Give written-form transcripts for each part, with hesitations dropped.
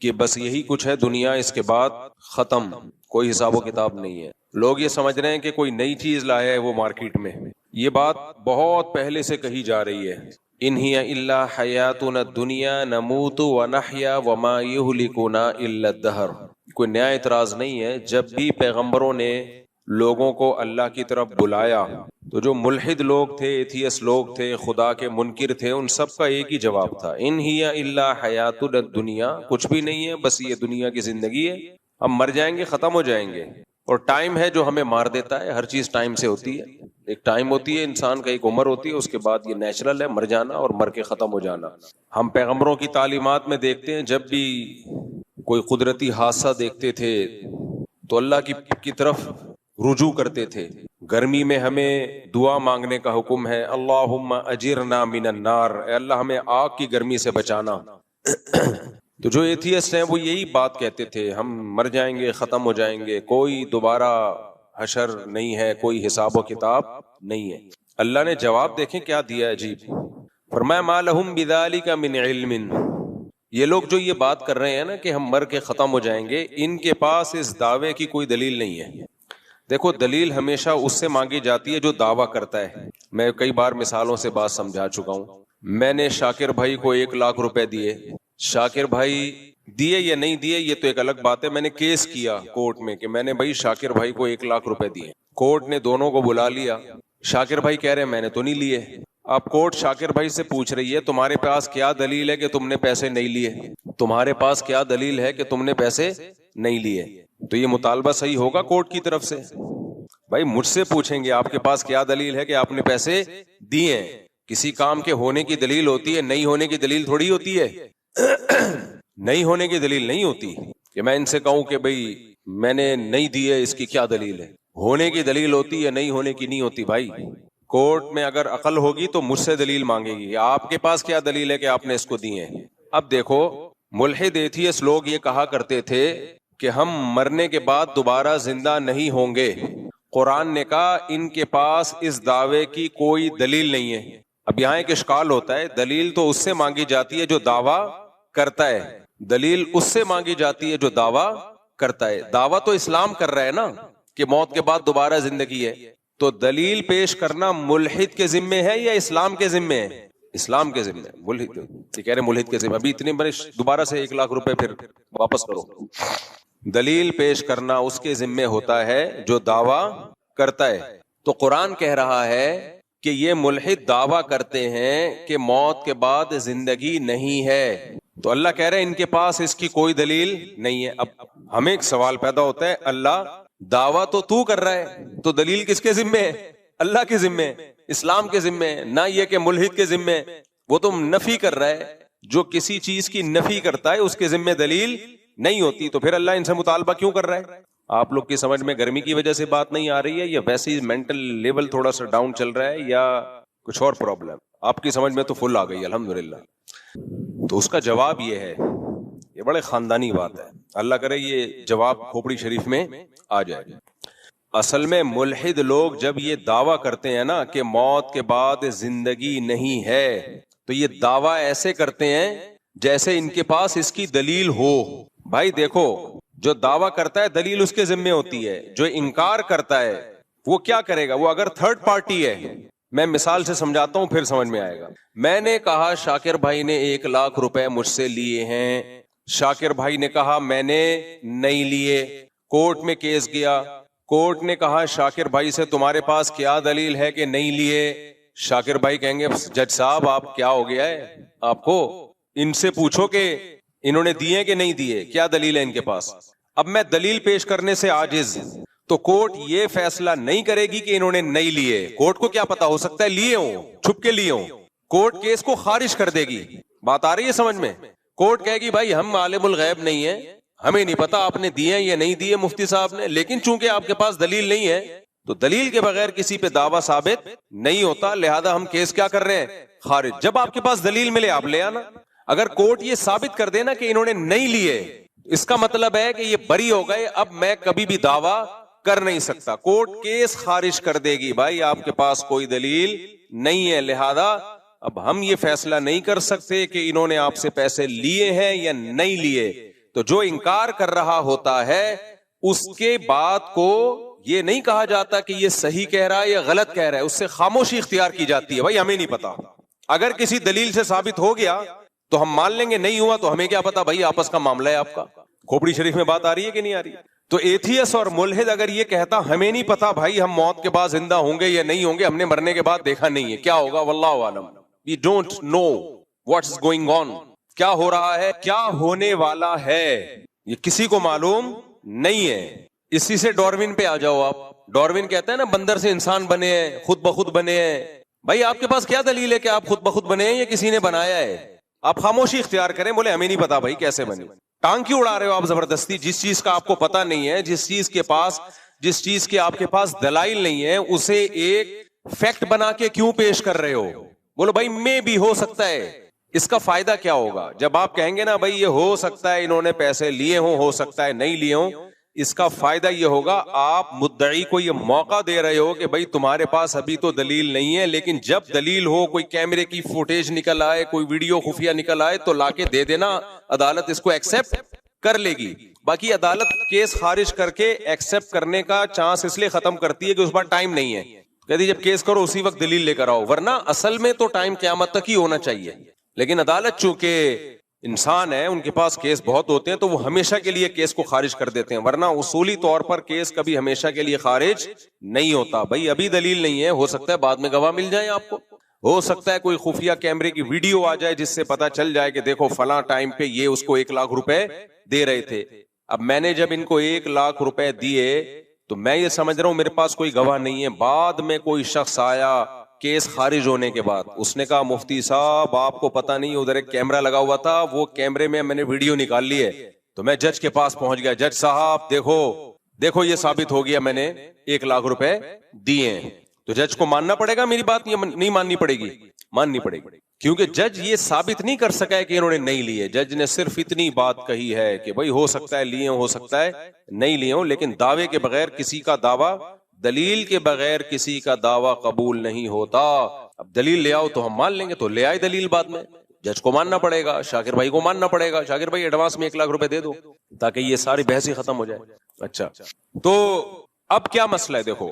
کہ بس یہی کچھ ہے دنیا، اس کے بعد ختم، کوئی حساب و کتاب نہیں ہے. لوگ یہ سمجھ رہے ہیں کہ کوئی نئی چیز لایا ہے وہ مارکیٹ میں. یہ بات بہت پہلے سے کہی جا رہی ہے. ان ہی الا حیاتنا الدنیا نموت ونحیا وما یہلکنا الا الدہر. کوئی نیا اعتراض نہیں ہے. جب بھی پیغمبروں نے لوگوں کو اللہ کی طرف بلایا تو جو ملحد لوگ تھے، ایتھیس لوگ تھے، خدا کے منکر تھے، ان سب کا ایک ہی جواب تھا، ان ہی الا حیاتنا الدنیا، کچھ بھی نہیں ہے، بس یہ دنیا کی زندگی ہے، ہم مر جائیں گے، ختم ہو جائیں گے. اور ٹائم ہے جو ہمیں مار دیتا ہے. ہر چیز ٹائم سے ہوتی ہے. ایک ٹائم ہوتی ہے انسان کا، ایک عمر ہوتی ہے، اس کے بعد یہ نیچرل ہے مر جانا اور مر کے ختم ہو جانا. ہم پیغمبروں کی تعلیمات میں دیکھتے ہیں جب بھی کوئی قدرتی حادثہ دیکھتے تھے تو اللہ کی طرف رجوع کرتے تھے. گرمی میں ہمیں دعا مانگنے کا حکم ہے، اللہم اجرنا من النار، اے اللہ ہمیں آگ کی گرمی سے بچانا. تو جو ایتھیسٹ ہیں وہ یہی بات کہتے تھے، ہم مر جائیں گے، ختم ہو جائیں گے، کوئی دوبارہ حشر نہیں ہے، کوئی حساب و کتاب نہیں ہے. اللہ نے جواب دیکھیں کیا دیا عجیب، فرمایا ما لہم بذالک من علم. یہ لوگ جو یہ بات کر رہے ہیں نا کہ ہم مر کے ختم ہو جائیں گے، ان کے پاس اس دعوے کی کوئی دلیل نہیں ہے. دیکھو دلیل ہمیشہ اس سے مانگی جاتی ہے جو دعویٰ کرتا ہے. میں کئی بار مثالوں سے بات سمجھا چکا ہوں. میں نے شاکر بھائی کو 1,00,000 روپے دیے، شاکر بھائی دیے یا نہیں دیے یہ تو ایک الگ بات ہے. میں نے کیس کیا کورٹ میں کہ میں نے بھائی شاکر بھائی کو 1,00,000 روپے دیے. کورٹ نے دونوں کو بلا لیا. شاکر بھائی کہہ رہے ہیں میں نے تو نہیں لیے. اب کورٹ شاکر بھائی سے پوچھ رہی ہے تمہارے پاس کیا دلیل ہے کہ تم نے پیسے نہیں لیے؟ تمہارے پاس کیا دلیل ہے کہ تم نے پیسے نہیں لیے؟ تو یہ مطالبہ صحیح ہوگا کورٹ کی طرف سے؟ بھائی مجھ سے پوچھیں گے آپ کے پاس کیا دلیل ہے کہ آپ نے پیسے دیے ہیں. کسی کام کے ہونے کی دلیل ہوتی ہے، نہیں ہونے کی دلیل تھوڑی ہوتی ہے. نہیں ہونے کی دلیل نہیں ہوتی کہ میں ان سے کہوں کہ بھئی میں نے نہیں دیے، اس کی کیا دلیل ہے. ہونے کی دلیل ہوتی ہے، نہیں ہونے کی نہیں ہوتی. بھائی کورٹ میں اگر عقل ہوگی تو مجھ سے دلیل مانگے گی، آپ کے پاس کیا دلیل ہے کہ آپ نے اس کو دیے ہیں. اب دیکھو ملحد ایتھیس لوگ یہ کہا کرتے تھے کہ ہم مرنے کے بعد دوبارہ زندہ نہیں ہوں گے. قرآن نے کہا ان کے پاس اس دعوے کی کوئی دلیل نہیں ہے. اب یہاں ایک اشکال ہوتا ہے، دلیل تو اس سے مانگی جاتی ہے جو دعویٰ کرتا ہے، دلیل اس سے مانگی جاتی ہے جو دعویٰ کرتا ہے. دعویٰ تو اسلام کر رہا ہے نا کہ موت کے بعد دوبارہ زندگی ہے، تو دلیل پیش کرنا ملحد کے ذمے ہے یا اسلام کے ذمے ہے؟ اسلام کے ذمے. ملحد یہ کہہ رہے ملحد کے ذمے. ابھی اتنے بڑے دوبارہ سے 1,00,000 روپے پھر واپس کرو. دلیل پیش کرنا اس کے ذمے ہوتا ہے جو دعویٰ کرتا ہے. تو قرآن کہہ رہا ہے کہ یہ ملحد دعویٰ کرتے ہیں کہ موت کے بعد زندگی نہیں ہے، تو اللہ کہہ رہے ہیں ان کے پاس اس کی کوئی دلیل نہیں ہے. اب ہمیں ایک سوال پیدا ہوتا ہے، اللہ دعویٰ تو کر رہا ہے تو دلیل کس کے ذمے ہے؟ اللہ کے ذمے، اسلام کے ذمے، نہ یہ کہ ملحد کے ذمے. وہ تو نفی کر رہا ہے. جو کسی چیز کی نفی کرتا ہے اس کے ذمے دلیل نہیں ہوتی. تو پھر اللہ ان سے مطالبہ کیوں کر رہا ہے؟ آپ لوگ کی سمجھ میں گرمی کی وجہ سے بات نہیں آ رہی ہے یا ویسے ہی مینٹل لیول تھوڑا سا ڈاؤن چل رہا ہے یا کچھ اور پرابلم؟ آپ کی سمجھ میں تو فل آ گئی الحمدللہ. تو اس کا جواب یہ ہے، یہ بڑے خاندانی بات ہے، اللہ کرے یہ جواب کھوپڑی شریف میں آ جائے. اصل میں ملحد لوگ جب یہ دعویٰ کرتے ہیں نا کہ موت کے بعد زندگی نہیں ہے، تو یہ دعویٰ ایسے کرتے ہیں جیسے ان کے پاس اس کی دلیل ہو. بھائی دیکھو جو دعویٰ کرتا ہے دلیل اس کے ذمے ہوتی ہے، جو انکار کرتا ہے وہ کیا کرے گا؟ وہ اگر تھرڈ پارٹی ہے، میں مثال سے سمجھاتا ہوں پھر سمجھ میں آئے گا. میں نے کہا شاکر بھائی نے 1,00,000 روپے مجھ سے لیے ہیں، شاکر بھائی نے کہا میں نے نہیں لیے. کورٹ میں کیس گیا، کورٹ نے کہا شاکر بھائی سے تمہارے پاس کیا دلیل ہے کہ نہیں لیے؟ شاکر بھائی کہیں گے جج صاحب آپ کیا ہو گیا ہے آپ کو، ان سے پوچھو کہ انہوں نے دیے کہ نہیں دیے، کیا دلیل ہے ان کے پاس. اب میں دلیل پیش کرنے سے عاجز، تو کورٹ یہ فیصلہ نہیں کرے گی کہ انہوں نے نہیں لیے. کورٹ کو کیا پتا، ہو سکتا ہے لیے ہوں، چھپ کے لیے ہوں. کورٹ کیس کو خارج کر دے گی. بات آ رہی ہے سمجھ میں؟ کورٹ کہے گی بھائی ہم عالم الغیب نہیں ہیں، ہمیں نہیں پتا آپ نے دیے یا نہیں دیے مفتی صاحب نے، لیکن چونکہ آپ کے پاس دلیل نہیں ہے تو دلیل کے بغیر کسی پہ دعویٰ ثابت نہیں ہوتا، لہذا ہم کیس کیا کر رہے ہیں؟ خارج. جب آپ کے پاس دلیل ملے آپ لے آنا. اگر کورٹ یہ ثابت کر دینا کہ انہوں نے نہیں لیے، اس کا مطلب ہے کہ یہ بری ہو گئے، اب میں کبھی بھی دعویٰ کر نہیں سکتا. کورٹ کیس خارج کر دے گی، بھائی آپ کے پاس کوئی دلیل نہیں ہے، لہذا اب ہم یہ فیصلہ نہیں کر سکتے کہ انہوں نے آپ سے پیسے لیے ہیں یا نہیں لیے. تو جو انکار کر رہا ہوتا ہے اس کے بات کو یہ نہیں کہا جاتا کہ یہ صحیح کہہ رہا ہے یا غلط کہہ رہا ہے، اس سے خاموشی اختیار کی جاتی ہے، بھائی ہمیں نہیں پتا. اگر کسی دلیل سے ثابت ہو گیا تو ہم مان لیں گے، نہیں ہوا تو ہمیں کیا پتا، بھائی آپس کا معاملہ ہے آپ کا. کھوپڑی شریف میں بات آ رہی ہے کہ نہیں آ رہی؟ تو ایتھیس اور ملحد اگر یہ کہتا ہمیں نہیں پتا بھائی ہم موت کے بعد زندہ ہوں گے یا نہیں ہوں گے، ہم نے مرنے کے بعد دیکھا نہیں ہے، کیا ہوگا واللہ عالم، we don't know what's going on, کیا ہو رہا ہے، کیا ہونے والا ہے، یہ کسی کو معلوم نہیں ہے. اسی سے ڈاروین پہ آ جاؤ آپ. ڈاروین کہتا ہے نا بندر سے انسان بنے ہیں، خود بخود بنے ہیں. بھائی آپ کے پاس کیا دلیل ہے کہ آپ خود بخود بنے ہیں یا کسی نے بنایا ہے؟ آپ خاموشی اختیار کریں، بولے ہمیں نہیں پتا بھائی کیسے بنی. ٹانگ کیوں اڑا رہے ہو آپ زبردستی؟ جس چیز کا آپ کو پتا نہیں ہے، جس چیز کے آپ کے پاس دلائل نہیں ہے، اسے ایک فیکٹ بنا کے کیوں پیش کر رہے ہو؟ بولو بھائی میں بھی ہو سکتا ہے. اس کا فائدہ کیا ہوگا جب آپ کہیں گے نا بھائی یہ ہو سکتا ہے انہوں نے پیسے لیے ہوں، ہو سکتا ہے نہیں لیے ہوں؟ اس کا فائدہ یہ ہوگا آپ مدعی کو یہ موقع دے رہے ہو کہ بھائی تمہارے پاس ابھی تو دلیل نہیں ہے، لیکن جب دلیل ہو، کوئی کیمرے کی فوٹیج نکل آئے، کوئی ویڈیو خفیہ نکل آئے تو لا کے دے دینا، عدالت اس کو ایکسپٹ کر لے گی. باقی عدالت کیس خارج کر کے ایکسپٹ کرنے کا چانس اس لیے ختم کرتی ہے کہ اس بار ٹائم نہیں ہے. کہتی جب کیس کرو اسی وقت دلیل لے کر آؤ، ورنہ اصل میں تو ٹائم قیامت تک ہی ہونا چاہیے. لیکن عدالت چونکہ انسان ہے، ان کے پاس کیس بہت ہوتے ہیں تو وہ ہمیشہ کے لیے کیس کو خارج کر دیتے ہیں، ورنہ اصولی طور پر کیس کبھی ہمیشہ کے لیے خارج نہیں ہوتا. بھائی ابھی دلیل نہیں ہے، ہو سکتا ہے بعد میں گواہ مل جائے آپ کو، ہو سکتا ہے کوئی خفیہ کیمرے کی ویڈیو آ جائے جس سے پتا چل جائے کہ دیکھو فلاں ٹائم پہ یہ اس کو 1,00,000 روپے دے رہے تھے. اب میں نے جب ان کو 1,00,000 روپے دیے تو میں یہ سمجھ رہا ہوں میرے پاس کوئی گواہ نہیں ہے. بعد میں کوئی شخص آیا کیس خارج ہونے کے بعد، اس نے کہا مفتی صاحب آپ کو پتا نہیں ادھر ایک کیمرہ لگا ہوا تھا، وہ کیمرے میں نے ویڈیو نکال لی ہے. تو میں جج کے پاس پہنچ گیا، جج صاحب دیکھو یہ ثابت ہو گیا میں نے 1,00,000 روپے دیے ہیں. تو جج کو ماننا پڑے گا میری بات یا نہیں ماننی پڑے گی؟ ماننی پڑے گی، کیونکہ جج یہ ثابت نہیں کر سکا ہے کہ انہوں نے نہیں لیے. جج نے صرف اتنی بات کہی ہے کہ بھائی ہو سکتا ہے لیے ہوں، ہو سکتا ہے نہیں لیے ہوں، لیکن دعوے کے بغیر کسی کا دعویٰ، دلیل کے بغیر کسی کا دعویٰ قبول نہیں ہوتا. اب دلیل لے آؤ تو ہم مان لیں گے، تو لے آئے دلیل، بعد میں جج کو ماننا پڑے گا، شاکر بھائی کو ماننا پڑے گا. شاکر بھائی ایڈوانس میں 1,00,000 روپے دے دو تاکہ یہ ساری بحث ہی ختم ہو جائے. اچھا تو اب کیا مسئلہ ہے؟ دیکھو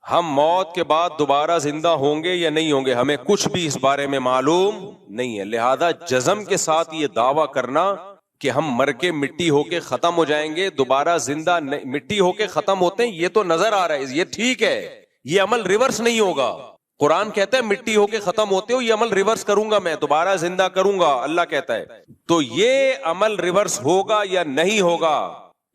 ہم موت کے بعد دوبارہ زندہ ہوں گے یا نہیں ہوں گے، ہمیں کچھ بھی اس بارے میں معلوم نہیں ہے. لہذا جزم کے ساتھ یہ دعویٰ کرنا کہ ہم مر کے مٹی ہو کے ختم ہو جائیں گے، دوبارہ زندہ مٹی ہو کے ختم ہوتے ہیں، یہ تو نظر آ رہا ہے، یہ ٹھیک ہے، یہ عمل ریورس نہیں ہوگا. قرآن کہتا ہے مٹی ہو کے ختم ہوتے ہو، یہ عمل ریورس کروں گا میں، دوبارہ زندہ کروں گا، اللہ کہتا ہے. تو یہ عمل ریورس ہوگا یا نہیں ہوگا،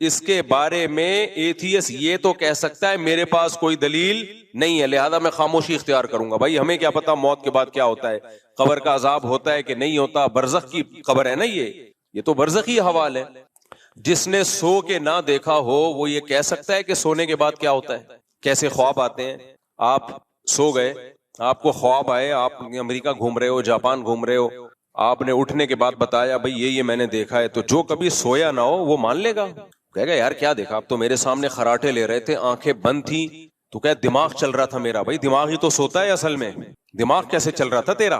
اس کے بارے میں ایتھیس یہ تو کہہ سکتا ہے میرے پاس کوئی دلیل نہیں ہے، لہذا میں خاموشی اختیار کروں گا. بھائی ہمیں کیا پتا موت کے بعد کیا ہوتا ہے، قبر کا عذاب ہوتا ہے کہ نہیں ہوتا، برزخ کی قبر ہے نا، یہ تو برزخی حوال ہے. جس نے سو کے نہ دیکھا ہو وہ یہ کہہ سکتا ہے کہ سونے کے بعد کیا ہوتا ہے، کیسے خواب آتے ہیں. آپ سو گئے، آپ کو خواب آئے، آپ امریکہ گھوم رہے ہو، جاپان گھوم رہے ہو، آپ نے اٹھنے کے بعد بتایا بھائی یہ میں نے دیکھا ہے، تو جو کبھی سویا نہ ہو وہ مان لے گا، کہے گا یار کیا دیکھا، آپ تو میرے سامنے خراٹے لے رہے تھے، آنکھیں بند تھی، تو کہ دماغ چل رہا تھا میرا. بھائی دماغ ہی تو سوتا ہے اصل میں، دماغ کیسے چل رہا تھا تیرا؟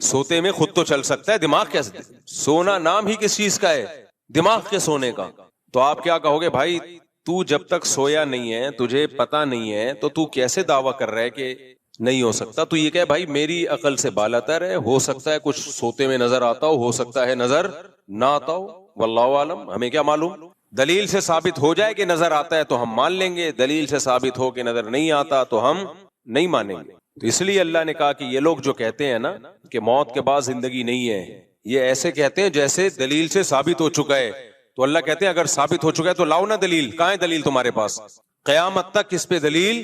سوتے میں خود تو چل سکتا ہے، دماغ کیسے؟ سونا نام ہی کس چیز کا ہے؟ دماغ کے سونے کا. تو آپ کیا کہو گے؟ بھائی تو جب تک سویا نہیں ہے، تجھے پتا نہیں ہے، تو تو کیسے دعویٰ کر رہا ہے کہ نہیں ہو سکتا؟ تو یہ کہ بھائی میری عقل سے بالاتر ہے، ہو سکتا ہے کچھ سوتے میں نظر آتا ہو سکتا ہے نظر نہ آتا ہو، واللہ عالم، ہمیں کیا معلوم. دلیل سے ثابت ہو جائے کہ نظر آتا ہے تو ہم مان لیں گے، دلیل سے ثابت ہو کہ نظر نہیں آتا تو ہم نہیں مانیں گے. تو اس لیے اللہ نے کہا کہ یہ لوگ جو کہتے ہیں نا کہ موت کے بعد زندگی نہیں ہے، یہ ایسے کہتے ہیں جیسے دلیل سے ثابت ہو چکا ہے. تو اللہ کہتے ہیں اگر ثابت ہو چکا ہے تو لاؤ نا دلیل. کہاں ہے دلیل تمہارے پاس؟ قیامت تک اس پہ دلیل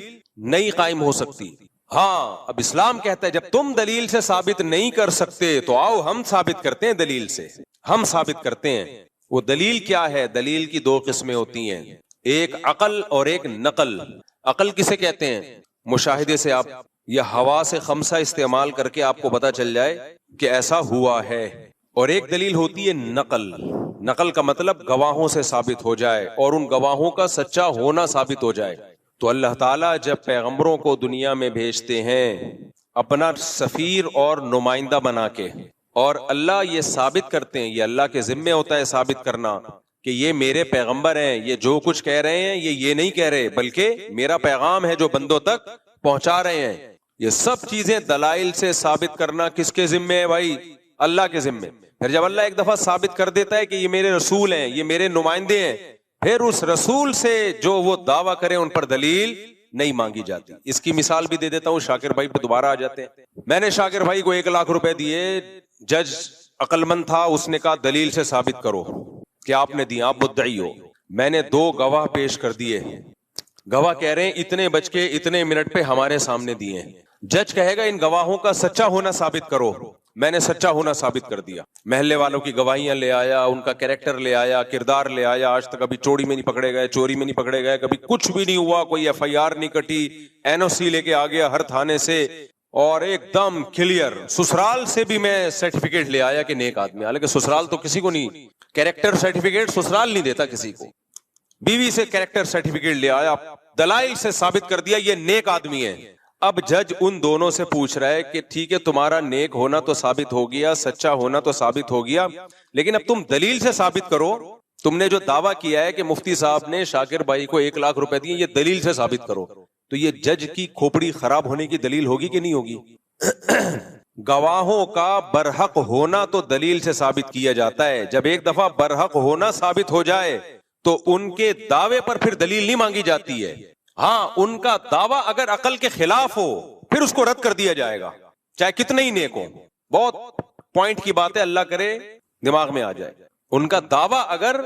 نہیں قائم ہو سکتی. ہاں اب اسلام کہتا ہے جب تم دلیل سے ثابت نہیں کر سکتے تو آؤ ہم ثابت کرتے ہیں، دلیل سے ہم ثابت کرتے ہیں. وہ دلیل کیا ہے؟ دلیل کی دو قسمیں ہوتی ہیں، ایک عقل اور ایک نقل. عقل کسے کہتے ہیں؟ مشاہدے سے آپ یا حواس خمسہ استعمال کر کے آپ کو پتا چل جائے کہ ایسا ہوا ہے. اور ایک دلیل ہوتی ہے نقل. نقل کا مطلب گواہوں سے ثابت ہو جائے اور ان گواہوں کا سچا ہونا ثابت ہو جائے. تو اللہ تعالیٰ جب پیغمبروں کو دنیا میں بھیجتے ہیں اپنا سفیر اور نمائندہ بنا کے، اور اللہ یہ ثابت کرتے ہیں، یہ اللہ کے ذمے ہوتا ہے ثابت کرنا کہ یہ میرے پیغمبر ہیں, یہ جو کچھ کہہ رہے ہیں یہ نہیں کہہ رہے, بلکہ میرا پیغام ہے جو بندوں تک پہنچا رہے ہیں. یہ سب چیزیں دلائل سے ثابت کرنا کس کے ذمے ہے بھائی؟ اللہ کے ذمے. پھر جب اللہ ایک دفعہ ثابت کر دیتا ہے کہ یہ میرے رسول ہیں, یہ میرے نمائندے ہیں, پھر اس رسول سے جو وہ دعویٰ کریں ان پر دلیل نہیں مانگی جاتی. اس کی مثال بھی دے دیتا ہوں, شاکر بھائی پہ دوبارہ آ جاتے ہیں. میں نے شاکر بھائی کو 1 لاکھ روپے دیے, جج عقل مند تھا, اس نے کہا دلیل سے ثابت کرو کہ آپ نے دی, آپ مدعی ہو. میں نے 2 گواہ پیش کر دیے, گواہ کہہ رہے ہیں اتنے بج کے اتنے منٹ پہ ہمارے سامنے دیے. جج کہے گا ان گواہوں کا سچا ہونا ثابت کرو. میں نے سچا ہونا ثابت کر دیا, محلے والوں کی گواہیاں لے آیا, ان کا کریکٹر لے آیا, کردار لے آیا. آج تک کبھی چوری میں نہیں پکڑے گئے, چوری میں نہیں پکڑے گئے, کبھی کچھ بھی نہیں ہوا, کوئی FIR نہیں کٹی, NOC لے کے آ گیا ہر تھانے سے, اور ایک دم کلیئر. سسرال سے بھی میں سرٹیفکیٹ لے آیا کہ نیک آدمی, حالانکہ سسرال تو کسی کو نہیں, کریکٹر سرٹیفکیٹ سسرال نہیں دیتا کسی کو. بیوی سے کریکٹر سرٹیفکیٹ لے آیا, دلائل سے ثابت کر دیا یہ نیک آدمی ہے. اب جج ان دونوں سے پوچھ رہا ہے کہ ٹھیک ہے تمہارا نیک ہونا تو ثابت ہو گیا, سچا ہونا تو ثابت ہو گیا, لیکن اب تم دلیل سے ثابت کرو. تم نے جو دعویٰ کیا ہے کہ مفتی صاحب نے شاکر بھائی کو 1 لاکھ روپے دیے, یہ دلیل سے ثابت کرو. تو یہ جج کی کھوپڑی خراب ہونے کی دلیل ہوگی کہ نہیں ہوگی؟ گواہوں کا برحق ہونا تو دلیل سے ثابت کیا جاتا ہے. جب ایک دفعہ برحق ہونا ثابت ہو جائے تو ان کے دعوے پر پھر دلیل نہیں مانگی جاتی ہے. ہاں, ان کا دعویٰ اگر عقل کے خلاف ہو پھر اس کو رد کر دیا جائے گا, چاہے کتنے ہی نیک ہو. بہت پوائنٹ کی بات ہے, اللہ کرے دماغ میں آ جائے. ان کا دعویٰ اگر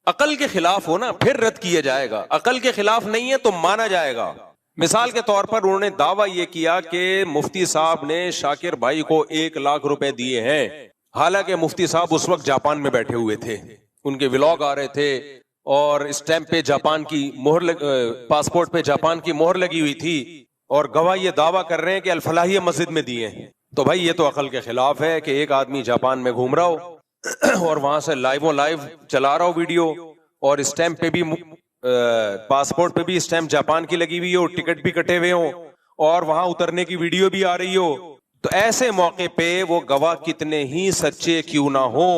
عقل کے خلاف ہو نا پھر رد کیا جائے گا, عقل کے خلاف نہیں ہے تو مانا جائے گا. مثال کے طور پر انہوں نے دعویٰ یہ کیا کہ مفتی صاحب نے شاکر بھائی کو 1 لاکھ روپے دیے ہیں, حالانکہ مفتی صاحب اس وقت جاپان میں بیٹھے ہوئے تھے, ان کے ولاگ آ رہے تھے اور اسٹیمپ پہ جاپان کی مہر پاسپورٹ پہ جاپان کی مہر لگی ہوئی تھی, اور گواہ یہ دعویٰ کر رہے ہیں کہ الفلاحیہ مسجد میں دیے ہیں. تو بھائی یہ تو عقل کے خلاف ہے کہ ایک آدمی جاپان میں گھوم رہا ہو اور وہاں سے لائیو چلا رہا ہو ویڈیو, اور اسٹیمپ پہ بھی پاسپورٹ پہ بھی اسٹیمپ جاپان کی لگی ہوئی ہو, ٹکٹ بھی کٹے ہوئے ہوں, اور وہاں اترنے کی ویڈیو بھی آ رہی ہو. تو ایسے موقع پہ وہ گواہ کتنے ہی سچے کیوں نہ ہو,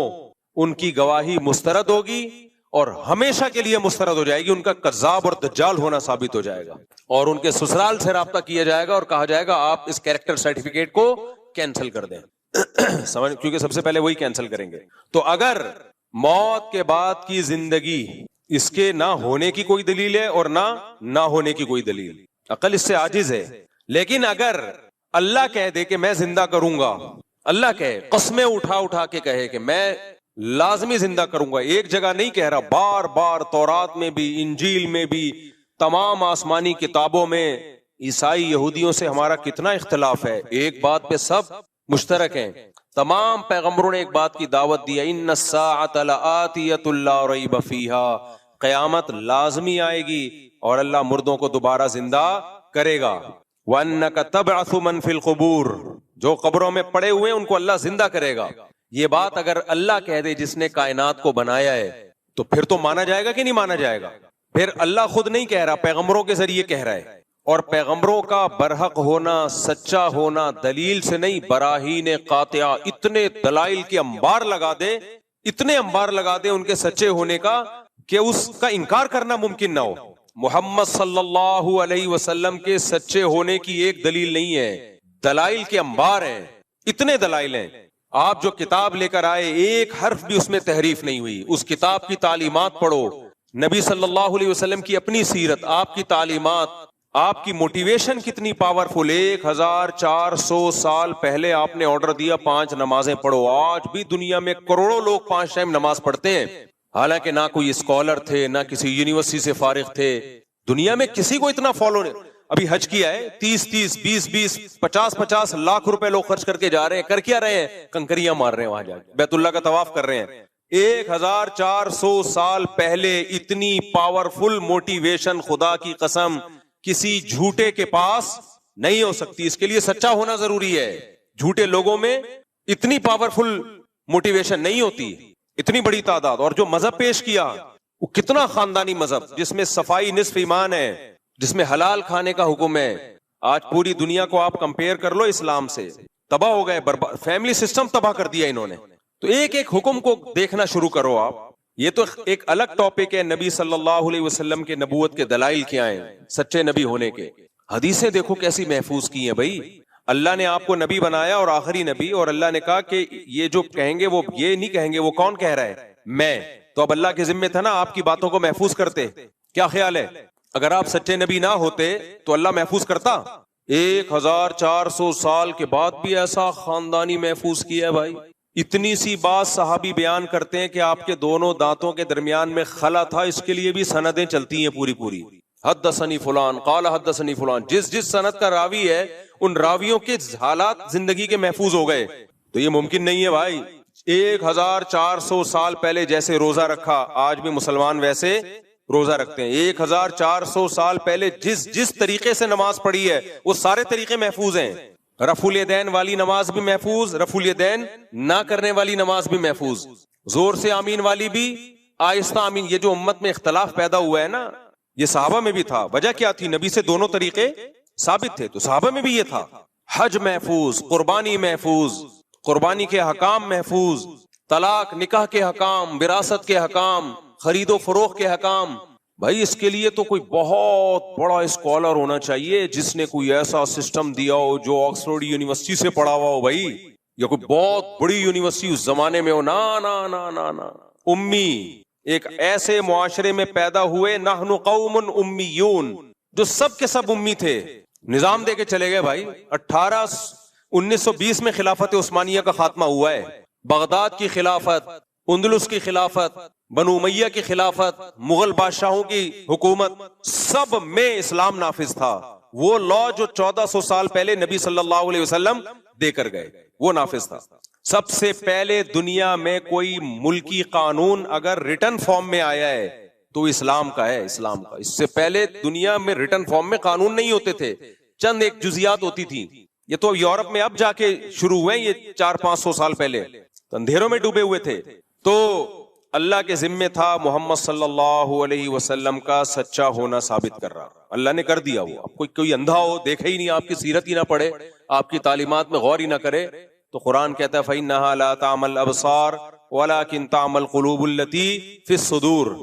ان کی گواہی مسترد ہوگی اور ہمیشہ کے لیے مسترد ہو جائے گی. ان کا کذاب اور دجال ہونا ثابت ہو جائے گا, اور ان کے سسرال سے رابطہ کیا جائے گا اور کہا جائے گا آپ اس کیریکٹر سرٹیفکیٹ کو کینسل کر دیں. سمجھ, کیونکہ سب سے پہلے وہی کینسل کریں گے. تو اگر موت کے بعد کی زندگی, اس کے نہ ہونے کی کوئی دلیل ہے اور نہ ہونے کی کوئی دلیل, عقل اس سے عاجز ہے. لیکن اگر اللہ کہہ دے کہ میں زندہ کروں گا, اللہ کہے, قسمیں اٹھا کے کہے کہ میں لازمی زندہ کروں گا, ایک جگہ نہیں کہہ رہا, بار بار تورات میں بھی, انجیل میں بھی, تمام آسمانی کتابوں میں. عیسائی یہودیوں سے ہمارا کتنا اختلاف ہے, ایک بات پہ سب مشترک ہیں. تمام پیغمبروں نے ایک بات کی دعوت دی, ان الساعۃ لآتیۃ لا ریب فیہا, قیامت لازمی آئے گی اور اللہ مردوں کو دوبارہ زندہ کرے گا. وَأَنَّكَ تَبْعَثُ مَن فِي الْقُبُورِ, جو قبروں میں پڑے ہوئے ہیں ان کو اللہ زندہ کرے گا. یہ بات اگر اللہ کہہ دے جس نے کائنات کو بنایا ہے تو پھر تو مانا جائے گا کہ نہیں مانا جائے گا؟ پھر اللہ خود نہیں کہہ رہا, پیغمبروں کے ذریعے کہہ رہا ہے. اور پیغمبروں کا برحق ہونا, سچا ہونا دلیل سے نہیں, براہین قاطعہ, اتنے دلائل کے انبار لگا دے, اتنے انبار لگا دے ان کے سچے ہونے کا کہ اس کا انکار کرنا ممکن نہ ہو. محمد صلی اللہ علیہ وسلم کے سچے ہونے کی ایک دلیل نہیں ہے, دلائل کے انبار ہیں, اتنے دلائل ہیں. آپ جو کتاب لے کر آئے ایک حرف بھی اس میں تحریف نہیں ہوئی. اس کتاب کی تعلیمات پڑھو, نبی صلی اللہ علیہ وسلم کی اپنی سیرت, آپ کی تعلیمات, آپ کی موٹیویشن کتنی پاورفل. 1400 سال پہلے آپ نے آرڈر دیا 5 نمازیں پڑھو, آج بھی دنیا میں کروڑوں لوگ 5 ٹائم نماز پڑھتے ہیں, حالانکہ نہ کوئی اسکالر تھے, نہ کسی یونیورسٹی سے فارغ تھے, دنیا میں کسی کو اتنا فالو نہیں. ابھی حج کیا ہے 30 20 50 لاکھ روپے لوگ خرچ کر کے جا رہے ہیں, کر کیا رہے ہیں؟ کنکریاں مار رہے ہیں, وہاں جا کے بیت اللہ کا طواف کر رہے ہیں. 1400 سال پہلے اتنی پاورفل موٹیویشن خدا کی قسم کسی جھوٹے کے پاس نہیں ہو سکتی. اس کے لیے سچا ہونا ضروری ہے. جھوٹے لوگوں میں اتنی پاورفل موٹیویشن نہیں ہوتی, اتنی بڑی تعداد. اور جو مذہب پیش کیا وہ کتنا خاندانی مذہب, جس میں صفائی نصف ایمان ہے, جس میں حلال کھانے کا حکم ہے. آج پوری دنیا کو آپ کمپیئر کر لو اسلام سے, تباہ ہو گئے, برباد, فیملی سسٹم تباہ کر دیا انہوں نے. تو ایک ایک حکم کو دیکھنا شروع کرو آپ. یہ تو ایک الگ ٹاپک ہے نبی صلی اللہ علیہ وسلم کے نبوت کے دلائل کیا ہیں سچے نبی ہونے کے. حدیثیں دیکھو کیسی محفوظ کی ہیں بھائی. اللہ نے آپ کو نبی بنایا اور آخری نبی, اور اللہ نے کہا کہ یہ جو کہیں گے وہ یہ نہیں کہیں گے, وہ کون کہہ رہا ہے؟ میں. تو اب اللہ کے ذمے تھا نا آپ کی باتوں کو محفوظ کرتے. کیا خیال ہے اگر آپ سچے نبی نہ ہوتے تو اللہ محفوظ کرتا؟ 1400 سال کے بعد بھی ایسا خاندانی محفوظ کیا ہے بھائی. اتنی سی بات صحابی بیان کرتے ہیں کہ آپ کے دونوں دانتوں کے درمیان میں خلا تھا, اس کے لیے بھی سندیں چلتی ہیں پوری پوری. حدثنی فلان قال حدثنی فلان, جس سند کا راوی ہے ان راویوں کے حالات زندگی کے محفوظ ہو گئے. تو یہ ممکن نہیں ہے بھائی. 1400 سال پہلے جیسے روزہ رکھا آج بھی مسلمان ویسے روزہ رکھتے ہیں. 1400 سال پہلے جس طریقے سے نماز پڑھی ہے وہ سارے طریقے محفوظ ہیں. رفع الیدین والی نماز بھی محفوظ, رفع الیدین نہ کرنے والی نماز بھی محفوظ, زور سے آمین والی بھی, آہستہ آمین. یہ جو امت میں اختلاف پیدا ہوا ہے نا, یہ صحابہ میں بھی تھا. وجہ کیا تھی؟ نبی سے دونوں طریقے ثابت تھے, تو صحابہ میں بھی یہ تھا. حج محفوظ, قربانی محفوظ, قربانی کے حکام محفوظ, طلاق نکاح کے حکام, وراثت کے حکام, خرید و فروخت کے حکام. بھائی اس کے لیے تو کوئی بہت بڑا اسکالر ہونا چاہیے جس نے کوئی ایسا سسٹم دیا ہو جو آکسفورڈ یونیورسٹی سے پڑھا ہوا ہو بھائی, یا کوئی بہت بڑی یونیورسٹی اس زمانے میں ہو. نا امی ایک ایسے معاشرے میں پیدا ہوئے, نحن قوم امیون, جو سب کے سب امی تھے. نظام دے کے چلے گئے بھائی. 1920 میں خلافت عثمانیہ کا خاتمہ ہوا ہے. بغداد کی خلافت, اندلس کی خلافت, بنو امیہ کی خلافت, مغل بادشاہوں کی حکومت, سب میں اسلام نافذ تھا. وہ لا جو 1400 سال پہلے نبی صلی اللہ علیہ وسلم دے کر گئے وہ نافذ تھا. سب سے پہلے دنیا میں کوئی ملکی قانون اگر ریٹن فارم میں آیا ہے تو اسلام کا ہے, اسلام کا. اس سے پہلے دنیا میں ریٹن فارم میں قانون نہیں ہوتے تھے, چند ایک جزیات ہوتی تھی. یہ تو یورپ میں اب جا کے شروع ہوئے, یہ 400-500 سال پہلے اندھیروں میں ڈوبے ہوئے تھے. تو اللہ کے ذمے تھا محمد صلی اللہ علیہ وسلم کا سچا ہونا ثابت کر رہا. اللہ نے کر دیا. وہ اب کوئی اندھا ہو, دیکھے ہی نہیں, آپ کی سیرت ہی نہ پڑھے, آپ کی تعلیمات میں غور ہی نہ کرے, تو قرآن کہتا ہے فَإِنَّهَا لَا تَعْمَى الْأَبْصَارُ وَلَكِنْ تَعْمَى الْقُلُوبُ الَّتِي فِي الصُّدُورِ.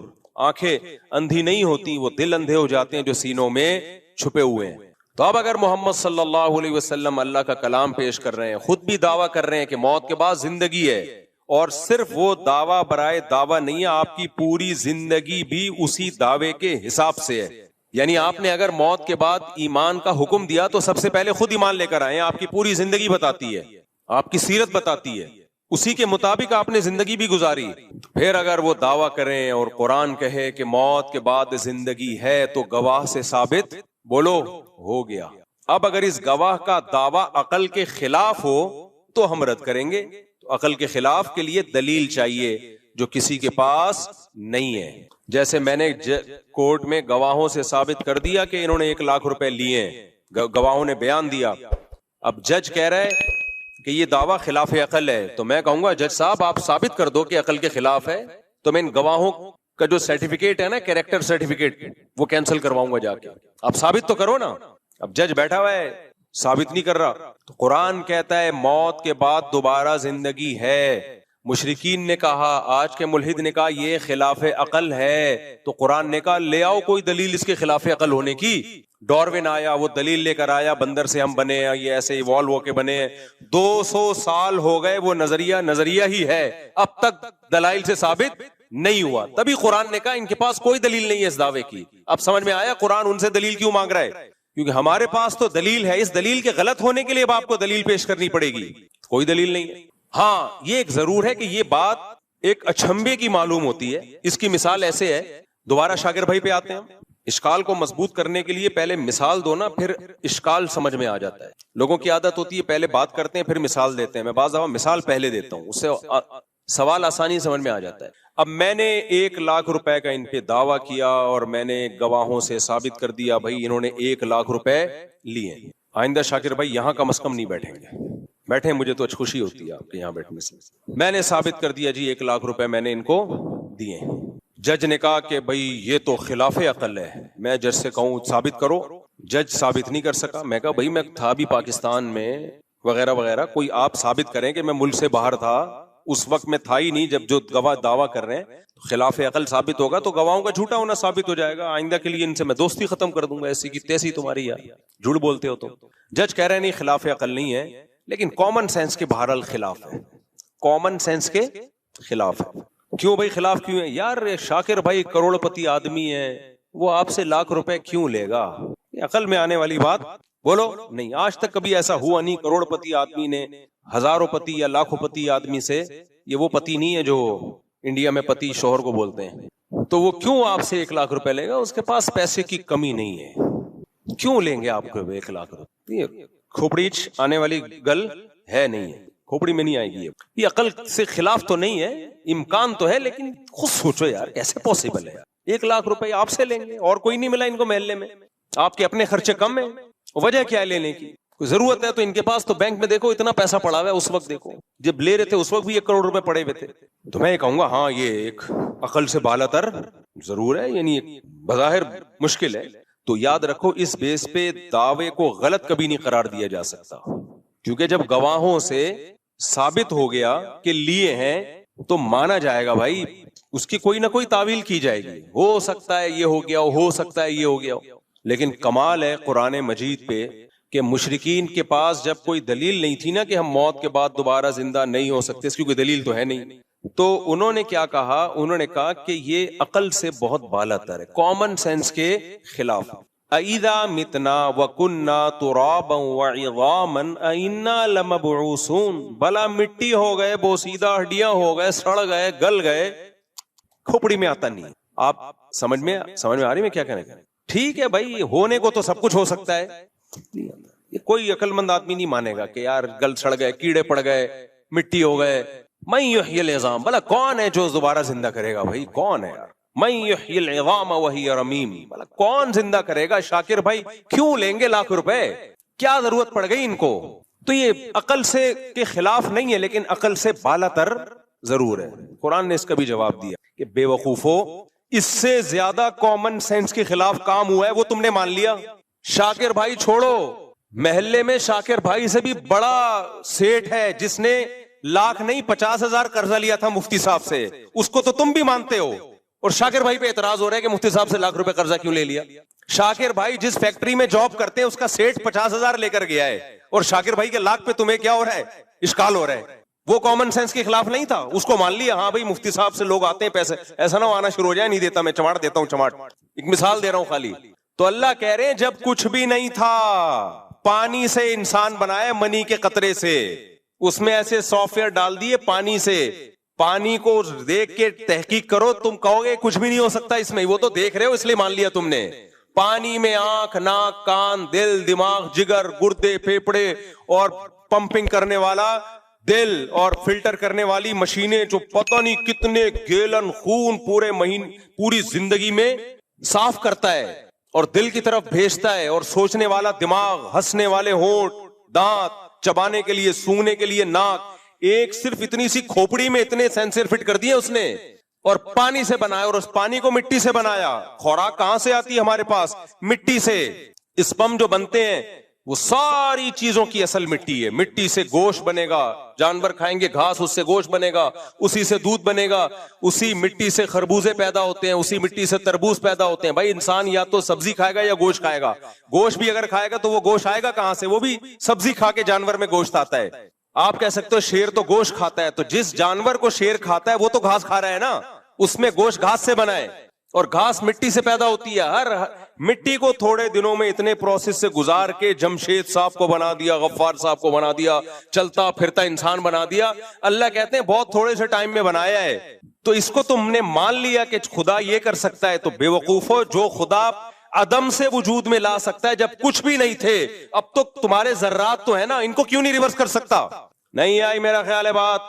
آنکھیں اندھی نہیں ہوتی, وہ دل اندھے ہو جاتے ہیں جو سینوں میں چھپے ہوئے ہیں. تو اب اگر محمد صلی اللہ علیہ وسلم اللہ کا کلام پیش کر رہے ہیں, خود بھی دعویٰ کر رہے ہیں کہ موت کے بعد زندگی ہے, اور صرف وہ دعویٰ برائے دعویٰ نہیں ہے, آپ کی پوری زندگی بھی اسی دعوے کے حساب سے ہے. یعنی آپ نے اگر موت کے بعد ایمان کا حکم دیا تو سب سے پہلے خود ایمان لے کر آئے. آپ کی پوری زندگی بتاتی ہے, آپ کی سیرت بتاتی ہے, اسی کے مطابق آپ نے زندگی بھی گزاری. پھر اگر وہ دعویٰ کریں اور قرآن کہے کہ موت کے بعد زندگی ہے تو گواہ سے ثابت بولو ہو گیا. اب اگر اس گواہ کا دعویٰ عقل کے خلاف ہو تو ہم رد کریں گے. تو عقل کے خلاف کے لیے دلیل چاہیے جو کسی کے پاس نہیں ہے. جیسے میں نے کورٹ میں گواہوں سے ثابت کر دیا کہ انہوں نے 1 لاکھ روپے لیے ہیں, گواہوں نے بیان دیا. اب جج کہہ رہا ہے کہ یہ دعویٰ خلاف عقل ہے, تو میں کہوں گا جج صاحب آپ ثابت کر دو کہ عقل کے خلاف ہے, تو میں ان گواہوں کا جو سرٹیفکیٹ ہے نا, کیریکٹر سرٹیفکیٹ, وہ کینسل کرواؤں گا جا کے. آپ ثابت تو کرو نا. اب جج بیٹھا ہوا ہے ثابت نہیں کر رہا. تو قرآن کہتا ہے موت کے بعد دوبارہ زندگی ہے. مشرکین نے کہا, آج کے ملحد نے کہا یہ خلاف عقل ہے, تو قرآن نے کہا لے آؤ کوئی دلیل اس کے خلاف عقل ہونے کی. ڈاروین آیا, وہ دلیل لے کر آیا, بندر سے ہم بنے ہیں, یہ ایسے ایوالو ہو کے بنے ہیں. 200 سال ہو گئے, وہ نظریہ ہی ہے, اب تک دلائل سے ثابت نہیں ہوا. تبھی قرآن نے کہا ان کے پاس کوئی دلیل نہیں ہے اس دعوے کی. اب سمجھ میں آیا قرآن ان سے دلیل کیوں مانگ رہا ہے؟ کیونکہ ہمارے پاس تو دلیل ہے, اس دلیل کے غلط ہونے کے لیے اب آپ کو دلیل پیش کرنی پڑے گی. کوئی دلیل نہیں ہے. ہاں یہ ایک ضرور ہے کہ یہ بات ایک اچھمبے کی معلوم ہوتی ہے. اس کی مثال ایسے ہے, دوبارہ شاکر بھائی پہ آتے ہیں. اشکال کو مضبوط کرنے کے لیے پہلے مثال دو نا, پھر اشکال سمجھ میں آ جاتا ہے. لوگوں کی عادت ہوتی ہے پہلے بات کرتے ہیں پھر مثال دیتے ہیں. میں بعض دفعہ مثال پہلے دیتا ہوں, اس سے سوال آسانی سمجھ میں آ جاتا ہے. اب میں نے 1 لاکھ روپے کا ان پہ دعویٰ کیا اور میں نے گواہوں سے ثابت کر دیا بھائی انہوں نے 1 لاکھ روپے لیے. آئندہ شاکر بھائی یہاں کم از کم نہیں بیٹھیں گے. بیٹھے مجھے تو خوشی ہوتی ہے آپ کے یہاں بیٹھنے سے. میں نے ثابت کر دیا جی 1 لاکھ روپے میں نے ان کو دیے. جج نے کہا کہ بھائی یہ تو خلاف عقل ہے. میں جج سے کہوں ثابت کرو, جج ثابت نہیں کر سکا. میں کہا بھائی میں تھا بھی پاکستان میں وغیرہ وغیرہ, کوئی آپ ثابت کریں کہ میں ملک سے باہر تھا, اس وقت میں تھا ہی نہیں جب جو گواہ دعویٰ کر رہے ہیں. خلاف عقل ثابت ہوگا تو گواہوں کا جھوٹا ہونا ثابت ہو جائے گا. آئندہ کے لیے ان سے میں دوستی ختم کر دوں گا, ایسی کی تیسی تمہاری یار جھوٹ بولتے ہو تو. جج کہہ رہے ہیں نہیں خلاف عقل نہیں ہے, لیکن کامن سینس کے بہرحال خلاف ہے, کامن سینس کے خلاف ہے. کیوں بھائی خلاف کیوں ہے یار؟ شاکر بھائی کروڑ پتی آدمی ہے, وہ آپ سے لاکھ روپے کیوں لے گا؟ عقل میں آنے والی بات بولو نہیں. آج تک کبھی ایسا ہوا نہیں کروڑ پتی آدمی نے ہزاروں پتی یا لاکھوں پتی آدمی سے, یہ وہ پتی نہیں ہے جو انڈیا میں پتی شوہر کو بولتے ہیں, تو وہ کیوں آپ سے 1 لاکھ روپے لے گا؟ اس کے پاس پیسے کی کمی نہیں ہے, کیوں لیں گے آپ کو 1 لاکھ روپے؟ کھوپڑی آنے والی گل ہے نہیں ہے, کھوپڑی میں نہیں آئے گی. یہ عقل سے خلاف تو نہیں ہے, امکان تو ہے, لیکن خود سوچو یار کیسے پاسبل ہے یار؟ 1 لاکھ روپے آپ سے لیں گے اور کوئی نہیں ملا ان کو محلے میں, آپ کے اپنے خرچے کم ہیں, وجہ کیا ہے لینے کی؟ کوئی ضرورت ہے تو ان کے پاس تو بینک میں دیکھو اتنا پیسہ پڑا ہوا ہے, اس وقت دیکھو جب لے رہے تھے اس وقت بھی 1 کروڑ روپے پڑے ہوئے تھے. تو میں یہ کہوں گا ہاں یہ ایک عقل سے بالا تر ضرور ہے, یعنی بظاہر مشکل ہے. تو یاد رکھو اس بیس پہ دعوے کو غلط کبھی نہیں قرار دیا جا سکتا, کیونکہ جب گواہوں سے ثابت ہو گیا کہ لیے ہیں تو مانا جائے گا بھائی, اس کی کوئی نہ کوئی تعویل کی جائے گی, ہو سکتا ہے یہ ہو گیا ہو سکتا ہے یہ ہو گیا. لیکن کمال ہے قرآن مجید پہ کہ مشرکین کے پاس جب کوئی دلیل نہیں تھی نا کہ ہم موت کے بعد دوبارہ زندہ نہیں ہو سکتے, اس کی کوئی دلیل تو ہے نہیں, تو انہوں نے کیا کہا؟ انہوں نے کہا کہ یہ عقل سے بہت بالا تر ہے, کامن سینس کے خلاف. اِذَا مِتْنَا وَكُنَّا تُرَابًا وَعِظَامًا اَإِنَّا لَمَبْعُوثُونَ, بھلا مٹی ہو گئے, بوسیدہ ہڈیاں ہو گئے, سڑ گئے, گل گئے, کھوپڑی میں آتا نہیں. آپ سمجھ میں آ رہی میں کیا کہنے کا؟ ٹھیک ہے بھائی ہونے کو تو سب کچھ ہو سکتا ہے, کوئی عقل مند آدمی نہیں مانے گا کہ یار گل سڑ گئے, کیڑے پڑ گئے, مٹی ہو گئے. من یحیی العظام, بھلا کون ہے جو دوبارہ زندہ کرے گا بھائی؟ کون ہے یار؟ من یحیی العظام وہی رمیم, بھلا کون زندہ کرے گا؟ شاکر بھائی کیوں لیں گے لاکھ روپے؟ کیا ضرورت پڑ گئی ان کو؟ تو یہ عقل سے کے خلاف نہیں ہے, لیکن عقل سے بالا تر ضرور ہے. قرآن نے اس کا بھی جواب دیا کہ بے وقوفو, اس سے زیادہ کامن سینس کے خلاف کام ہوا ہے وہ تم نے مان لیا. شاکر بھائی چھوڑو, محلے میں شاکر بھائی سے بھی بڑا سیٹ ہے جس نے لاکھ نہیں 50,000 قرضہ لیا تھا مفتی صاحب سے, اس کو تو تم بھی مانتے ہو, اور شاکر بھائی پہ اعتراض ہو رہا ہے کہ مفتی صاحب سے لاکھ روپے قرضہ کیوں لے لیا. شاکر بھائی جس فیکٹری میں جاب کرتے ہیں اس کا سیٹ 50,000 لے کر گیا ہے, اور شاکر بھائی کے لاکھ پہ تمہیں کیا ہو رہا ہے؟ اشکال ہو رہا ہے. وہ کامن سینس کے خلاف نہیں تھا, اس کو مان لیا ہاں بھائی مفتی صاحب سے لوگ آتے ہیں پیسے, ایسا نہ آنا شروع ہو جائے نہیں دیتا میں, چماٹ دیتا ہوں چماٹ. ایک مثال دے رہا ہوں خالی. تو اللہ کہہ رہے ہیں جب کچھ بھی نہیں تھا, پانی سے انسان بنایا, منی کے قطرے سے, اس میں ایسے سافٹ ویئر ڈال دیے پانی سے, پانی کو دیکھ کے تحقیق کرو, تم کہو گے کچھ بھی نہیں ہو سکتا اس میں, وہ تو دیکھ رہے ہو اس لیے مان لیا تم نے. پانی میں آنکھ, ناک, کان, دل, دماغ, جگر, گردے, پھیپڑے اور پمپنگ کرنے والا دل اور فلٹر کرنے والی مشینیں جو پتہ نہیں کتنے گیلن خون پوری زندگی میں صاف کرتا ہے اور دل کی طرف بھیجتا ہے, اور سوچنے والا دماغ, ہنسنے والے ہونٹ, دانت, چبانے کے لیے, سونگنے کے لیے ناک, ایک صرف اتنی سی کھوپڑی میں اتنے سینسر فٹ کر دیے اس نے, اور پانی سے بنایا, اور اس پانی کو مٹی سے بنایا. خوراک کہاں سے آتی ہے ہمارے پاس؟ مٹی سے. اسپم جو بنتے ہیں وہ ساری چیزوں کی اصل مٹی ہے, مٹی سے گوشت بنے گا, جانور کھائیں گے گھاس, اس سے گوشت بنے گا, اسی سے دودھ بنے گا, اسی مٹی سے خربوزے پیدا ہوتے ہیں, اسی مٹی سے تربوز پیدا ہوتے ہیں. بھائی انسان یا تو سبزی کھائے گا یا گوشت کھائے گا. گوشت بھی اگر کھائے گا تو وہ گوشت آئے گا کہاں سے؟ وہ بھی سبزی کھا کے جانور میں گوشت آتا ہے. آپ کہہ سکتے ہو شیر تو گوشت کھاتا ہے, تو جس جانور کو شیر کھاتا ہے وہ تو گھاس کھا رہا ہے نا, اس میں گوشت گھاس سے بنا ہے, اور گھاس مٹی سے پیدا ہوتی ہے. ہر مٹی کو تھوڑے دنوں میں اتنے پروسیس سے گزار کے جمشید صاحب کو بنا دیا, غفار صاحب کو بنا دیا, چلتا پھرتا انسان بنا دیا. اللہ کہتے ہیں بہت تھوڑے سے ٹائم میں بنایا ہے. تو اس کو تم نے مان لیا کہ خدا یہ کر سکتا ہے, تو بے وقوفو, جو خدا عدم سے وجود میں لا سکتا ہے جب کچھ بھی نہیں تھے, اب تو تمہارے ذرات تو ہے نا, ان کو کیوں نہیں ریورس کر سکتا؟ نہیں آئی میرا خیال ہے بات,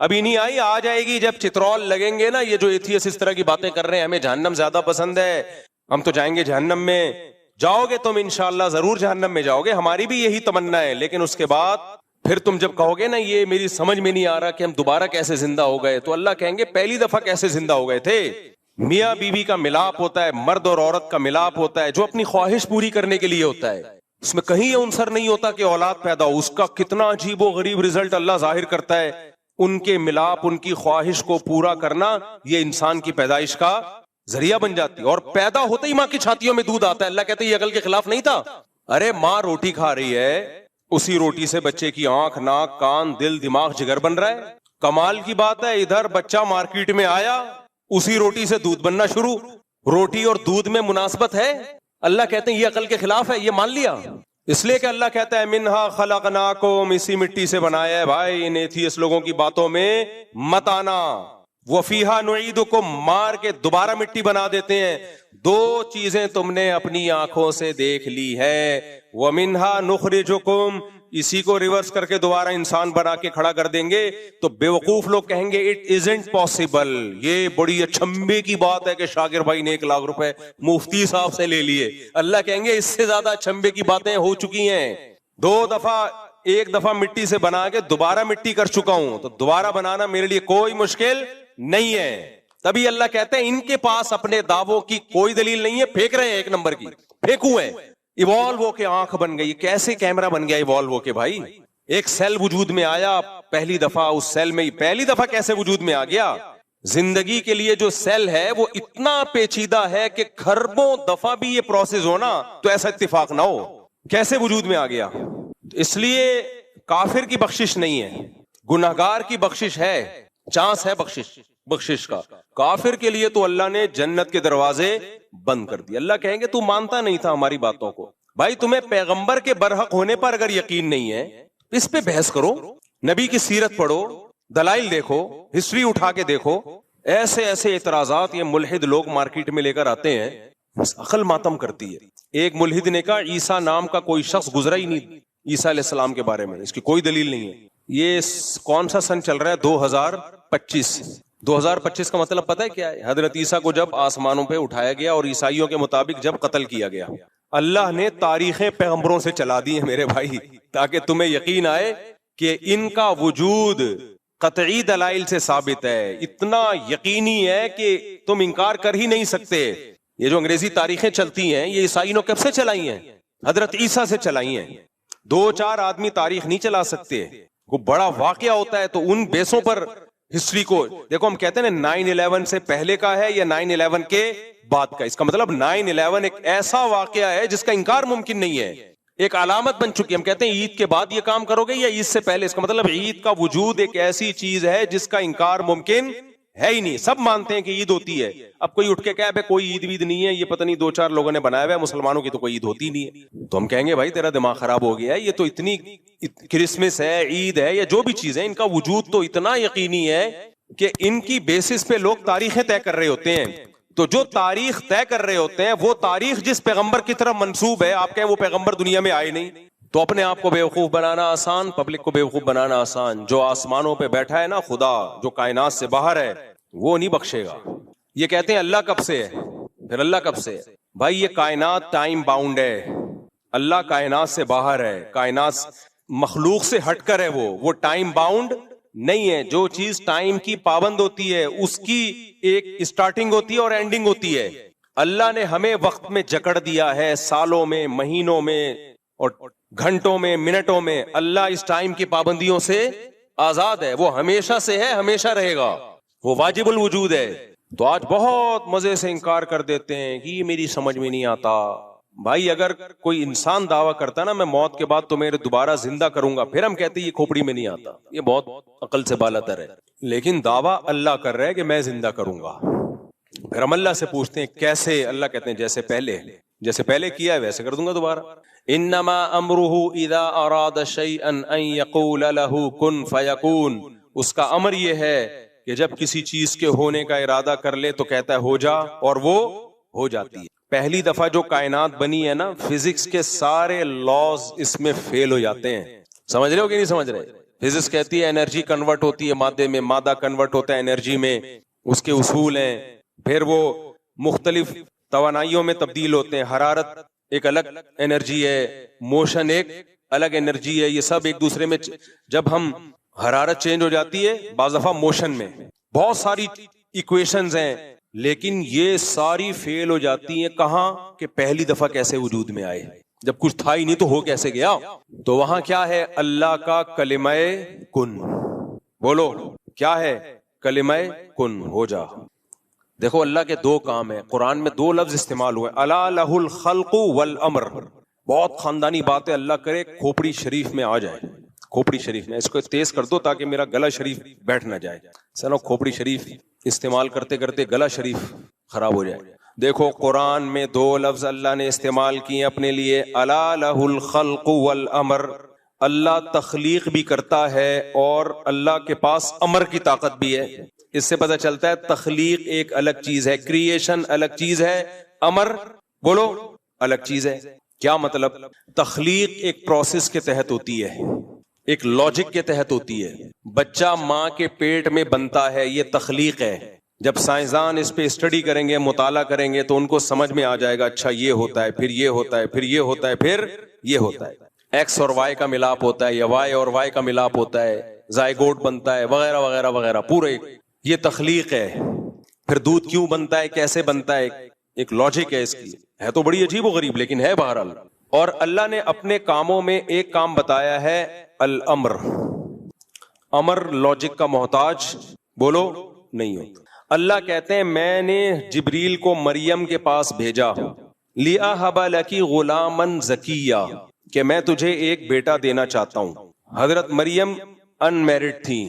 ابھی نہیں آئی, آ جائے گی جب چترول لگیں گے نا. یہ جو ایتھیس اس طرح کی باتیں کر رہے ہیں ہمیں جہنم زیادہ پسند ہے, ہم تو جائیں گے جہنم میں. جاؤ گے تم انشاءاللہ, ضرور جہنم میں جاؤ گے, ہماری بھی یہی تمنا ہے. لیکن اس کے بعد پھر تم جب کہو گے نا یہ میری سمجھ میں نہیں آ رہا کہ ہم دوبارہ کیسے زندہ ہو گئے, تو اللہ کہیں گے پہلی دفعہ کیسے زندہ ہو گئے تھے. میاں بیوی کا ملاپ ہوتا ہے, مرد اور عورت کا ملاپ ہوتا ہے جو اپنی خواہش پوری کرنے کے لیے ہوتا ہے, اس میں کہیں یہ عنصر نہیں ہوتا کہ اولاد پیدا ہو. اس کا کتنا عجیب و غریب رزلٹ اللہ ظاہر کرتا ہے. ان کے ملاپ، ان کی خواہش کو پورا کرنا، یہ انسان کی پیدائش کا ذریعہ بن جاتی ہے. اور پیدا ہوتے ہی ماں کی چھاتیوں میں دودھ آتا ہے. اللہ کہتے ہیں یہ عقل کے خلاف نہیں تھا. ارے ماں روٹی کھا رہی ہے، اسی روٹی سے بچے کی آنکھ، ناک، کان، دل، دماغ، جگر بن رہا ہے. کمال کی بات ہے ادھر بچہ مارکیٹ میں آیا، اسی روٹی سے دودھ بننا شروع. روٹی اور دودھ میں مناسبت ہے؟ اللہ کہتے ہیں یہ عقل کے خلاف ہے. یہ مان لیا اس لیے کہ اللہ کہتا ہے منہا خلقناکم، اسی مٹی سے بنایا ہے. بھائی ان ایتھیسٹ لوگوں کی باتوں میں مت آنا. وفیہا نعیدکم، مار کے دوبارہ مٹی بنا دیتے ہیں. دو چیزیں تم نے اپنی آنکھوں سے دیکھ لی ہے. ومنہا نخرجکم، اسی کو ریورس کر کے دوبارہ انسان بنا کے کھڑا کر دیں گے. تو بیوقوف لوگ کہیں گے اٹ ازنٹ پاسبل. یہ بڑی اچھمبے کی بات ہے کہ شاکر بھائی نے 1 لاکھ روپے مفتی صاحب سے لے لیے. اللہ کہیں گے اس سے زیادہ اچھمبے کی باتیں ہو چکی ہیں. 2 دفعہ، 1 دفعہ مٹی سے بنا کے دوبارہ مٹی کر چکا ہوں، تو دوبارہ بنانا میرے لیے کوئی مشکل نہیں ہے. تبھی اللہ کہتے ہیں ان کے پاس اپنے دعووں کی کوئی دلیل نہیں ہے. پھینک رہے ہیں 1 نمبر کی، پھینکو ہے. ایوالو ہو کے آنکھ بن گئی. کیسے کیمرہ بن گیا ایوالو ہو کے بھائی؟ ایک سیل وجود میں آیا پہلی دفعہ، اس سیل میں پہلی دفعہ کیسے وجود میں آ گیا؟ زندگی کے لیے جو سیل ہے وہ اتنا پیچیدہ ہے کہ کھربوں دفعہ بھی یہ پروسیس ہونا تو ایسا اتفاق نہ ہو. کیسے وجود میں آ گیا؟ اس لیے کافر کی بخشش نہیں ہے، گنہگار کی بخشش ہے، چانس ہے بخشش کا. کافر کے لیے تو اللہ نے جنت کے دروازے بند کر دی. اللہ کہیں گے تو مانتا نہیں تھا ہماری باتوں کو. بھائی تمہیں پیغمبر کے برحق ہونے پر اگر یقین نہیں ہے، اس پہ بحث کرو، نبی کی سیرت پڑھو، دلائل دیکھو، ہسٹری اٹھا کے دیکھو. ایسے ایسے اعتراضات یہ ملحد لوگ مارکیٹ میں لے کر آتے ہیں، عقل ماتم کرتی ہے. ایک ملحد نے کہا عیسیٰ نام کا کوئی شخص گزرا ہی نہیں عیسیٰ علیہ السلام کے بارے میں، اس کی کوئی دلیل نہیں ہے. یہ کون سا سن چل رہا ہے؟ 2025. 2025 کا مطلب پتہ ہے کیا ہے؟ حضرت عیسیٰ کو جب آسمانوں پہ اٹھایا گیا اور عیسائیوں کے مطابق جب قتل کیا گیا. اللہ نے تاریخیں پیغمبروں سے چلا دی ہیں میرے بھائی، تاکہ تمہیں یقین آئے کہ ان کا وجود قطعی دلائل سے ثابت ہے. اتنا یقینی ہے کہ تم انکار کر ہی نہیں سکتے. یہ جو انگریزی تاریخیں چلتی ہیں یہ عیسائیوں نے کب سے چلائی ہیں؟ حضرت عیسیٰ سے چلائی ہیں. 2-4 آدمی تاریخ نہیں چلا سکتے. وہ بڑا واقعہ ہوتا ہے تو ان بیسوں پر ہسٹری کو دیکھو. ہم کہتے ہیں نا 9/11 سے پہلے کا ہے یا 9/11 کے بعد کا. اس کا مطلب 9/11 ایک ایسا واقعہ ہے جس کا انکار ممکن نہیں ہے، ایک علامت بن چکی ہے. ہم کہتے ہیں عید کے بعد یہ کام کرو گے یا عید سے پہلے. اس کا مطلب عید کا وجود ایک ایسی چیز ہے جس کا انکار ممکن ہے ہی نہیں. سب مانتے ہیں کہ عید ہوتی ہے. اب کوئی اٹھ کے کہے کوئی عید وید نہیں ہے، یہ پتہ نہیں 2-4 لوگوں نے بنایا ہوا ہے، مسلمانوں کی تو کوئی عید ہوتی نہیں ہے. تو ہم کہیں گے بھائی تیرا دماغ خراب ہو گیا ہے. یہ تو اتنی کرسمس ہے، عید ہے، یا جو بھی چیز ہے، ان کا وجود تو اتنا یقینی ہے کہ ان کی بیسس پہ لوگ تاریخیں طے کر رہے ہوتے ہیں. تو جو تاریخ طے کر رہے ہوتے ہیں وہ تاریخ جس پیغمبر کی طرف منسوب ہے، آپ کہیں وہ پیغمبر دنیا میں آئے نہیں، تو اپنے آپ کو بیوقوف بنانا آسان، پبلک کو بیوقوف بنانا آسان. جو آسمانوں پہ بیٹھا ہے نا خدا، جو کائنات سے باہر ہے، وہ نہیں بخشے گا. یہ کہتے ہیں اللہ کب سے ہے؟ پھر اللہ کب سے ہے؟ بھائی یہ کائنات ٹائم باؤنڈ ہے. اللہ کائنات سے باہر ہے، کائنات مخلوق سے ہٹ کر ہے. وہ ٹائم باؤنڈ نہیں ہے. جو چیز ٹائم کی پابند ہوتی ہے اس کی ایک اسٹارٹنگ ہوتی ہے اور اینڈنگ ہوتی ہے. اللہ نے ہمیں وقت میں جکڑ دیا ہے، سالوں میں، مہینوں میں اور گھنٹوں میں، منٹوں میں. اللہ اس ٹائم کی پابندیوں سے آزاد ہے. وہ ہمیشہ سے ہے، ہمیشہ رہے گا. وہ واجب الوجود ہے. تو آج بہت مزے سے انکار کر دیتے ہیں کہ یہ میری سمجھ میں نہیں آتا. بھائی اگر کوئی انسان دعویٰ کرتا نا میں موت کے بعد تمہیں دوبارہ زندہ کروں گا، پھر ہم کہتے ہیں یہ کھوپڑی میں نہیں آتا، یہ بہت عقل سے بالاتر ہے. لیکن دعویٰ اللہ کر رہا ہے کہ میں زندہ کروں گا. پھر ہم اللہ سے پوچھتے ہیں کیسے؟ اللہ کہتے ہیں جیسے پہلے کیا ہے ویسے کر دوں گا دوبارہ. انما امرہ اذا اراد شیئا ان یقول له کن فیکون. اس کا امر یہ ہے کہ جب کسی چیز کے ہونے کا ارادہ کر لے تو کہتا ہے ہو جا، اور وہ ہو جاتی ہے. پہلی دفعہ جو کائنات بنی ہے نا، فزکس کے سارے لاز اس میں فیل ہو جاتے ہیں. سمجھ رہے ہو کہ نہیں سمجھ رہے؟ فزکس کہتی ہے انرجی کنورٹ ہوتی ہے مادے میں، مادہ کنورٹ ہوتا ہے انرجی میں، اس کے اصول ہیں. پھر وہ مختلف توانائیوں میں تبدیل ہوتے ہیں. حرارت ایک الگ انرجی ہے، موشن ایک الگ انرجی ہے. یہ سب ایک دوسرے میں جب ہم حرارت چینج ہو جاتی ہے، بعض دفعہ موشن میں بہت ساری ایکویشنز ہیں، لیکن یہ ساری فیل ہو جاتی ہیں. کہاں کہ پہلی دفعہ کیسے وجود میں آئے، جب کچھ تھا ہی نہیں تو ہو کیسے گیا. تو وہاں کیا ہے؟ اللہ کا کلمہ کن. بولو کیا ہے؟ کلمہ کن، ہو جا۔ دیکھو اللہ کے دو کام ہیں، قرآن میں دو لفظ استعمال ہوئے، الا لہ الخلق والامر۔ بہت خاندانی بات ہے، اللہ کرے کھوپڑی شریف میں آ جائے، کھوپڑی شریف میں۔ اس کو تیز کر دو تاکہ میرا گلا شریف بیٹھ نہ جائے، چلو کھوپڑی شریف استعمال کرتے کرتے گلا شریف خراب ہو جائے۔ دیکھو قرآن میں دو لفظ اللہ نے استعمال کیے اپنے لیے، الا لہ الخلق والامر۔ اللہ تخلیق بھی کرتا ہے اور اللہ کے پاس امر کی طاقت بھی ہے۔ اس سے پتہ چلتا ہے تخلیق ایک الگ چیز ہے، کریشن الگ چیز ہے، امر بولو الگ چیز ہے۔ کیا مطلب؟ تخلیق ایک پروسیس کے تحت ہوتی ہے، ایک لاجک کے تحت ہوتی ہے۔ بچہ ماں کے پیٹ میں بنتا ہے، یہ تخلیق ہے۔ جب سائنسدان اس پہ اسٹڈی کریں گے، مطالعہ کریں گے تو ان کو سمجھ میں آ جائے گا، اچھا یہ ہوتا ہے، پھر یہ ہوتا ہے، پھر یہ ہوتا ہے، پھر یہ ہوتا ہے، ایکس اور وائی کا ملاپ ہوتا ہے یا وائی اور وائی کا ملاپ ہوتا ہے، زائگوٹ بنتا ہے، وغیرہ وغیرہ وغیرہ، پورے یہ تخلیق ہے۔ پھر دودھ کیوں بنتا ہے، کیسے بنتا ہے، ایک لاجک ہے اس کی، ہے تو بڑی عجیب و غریب لیکن ہے بہرحال۔ اور اللہ نے اپنے کاموں میں ایک کام بتایا ہے، الامر۔ امر لاجک کا محتاج بولو نہیں ہوتا۔ اللہ کہتے ہیں میں نے جبریل کو مریم کے پاس بھیجا، لِأَهَبَ لَكِ غُلَامًا زَكِيًّا، کہ میں تجھے ایک بیٹا دینا چاہتا ہوں۔ حضرت مریم ان میرڈ تھی،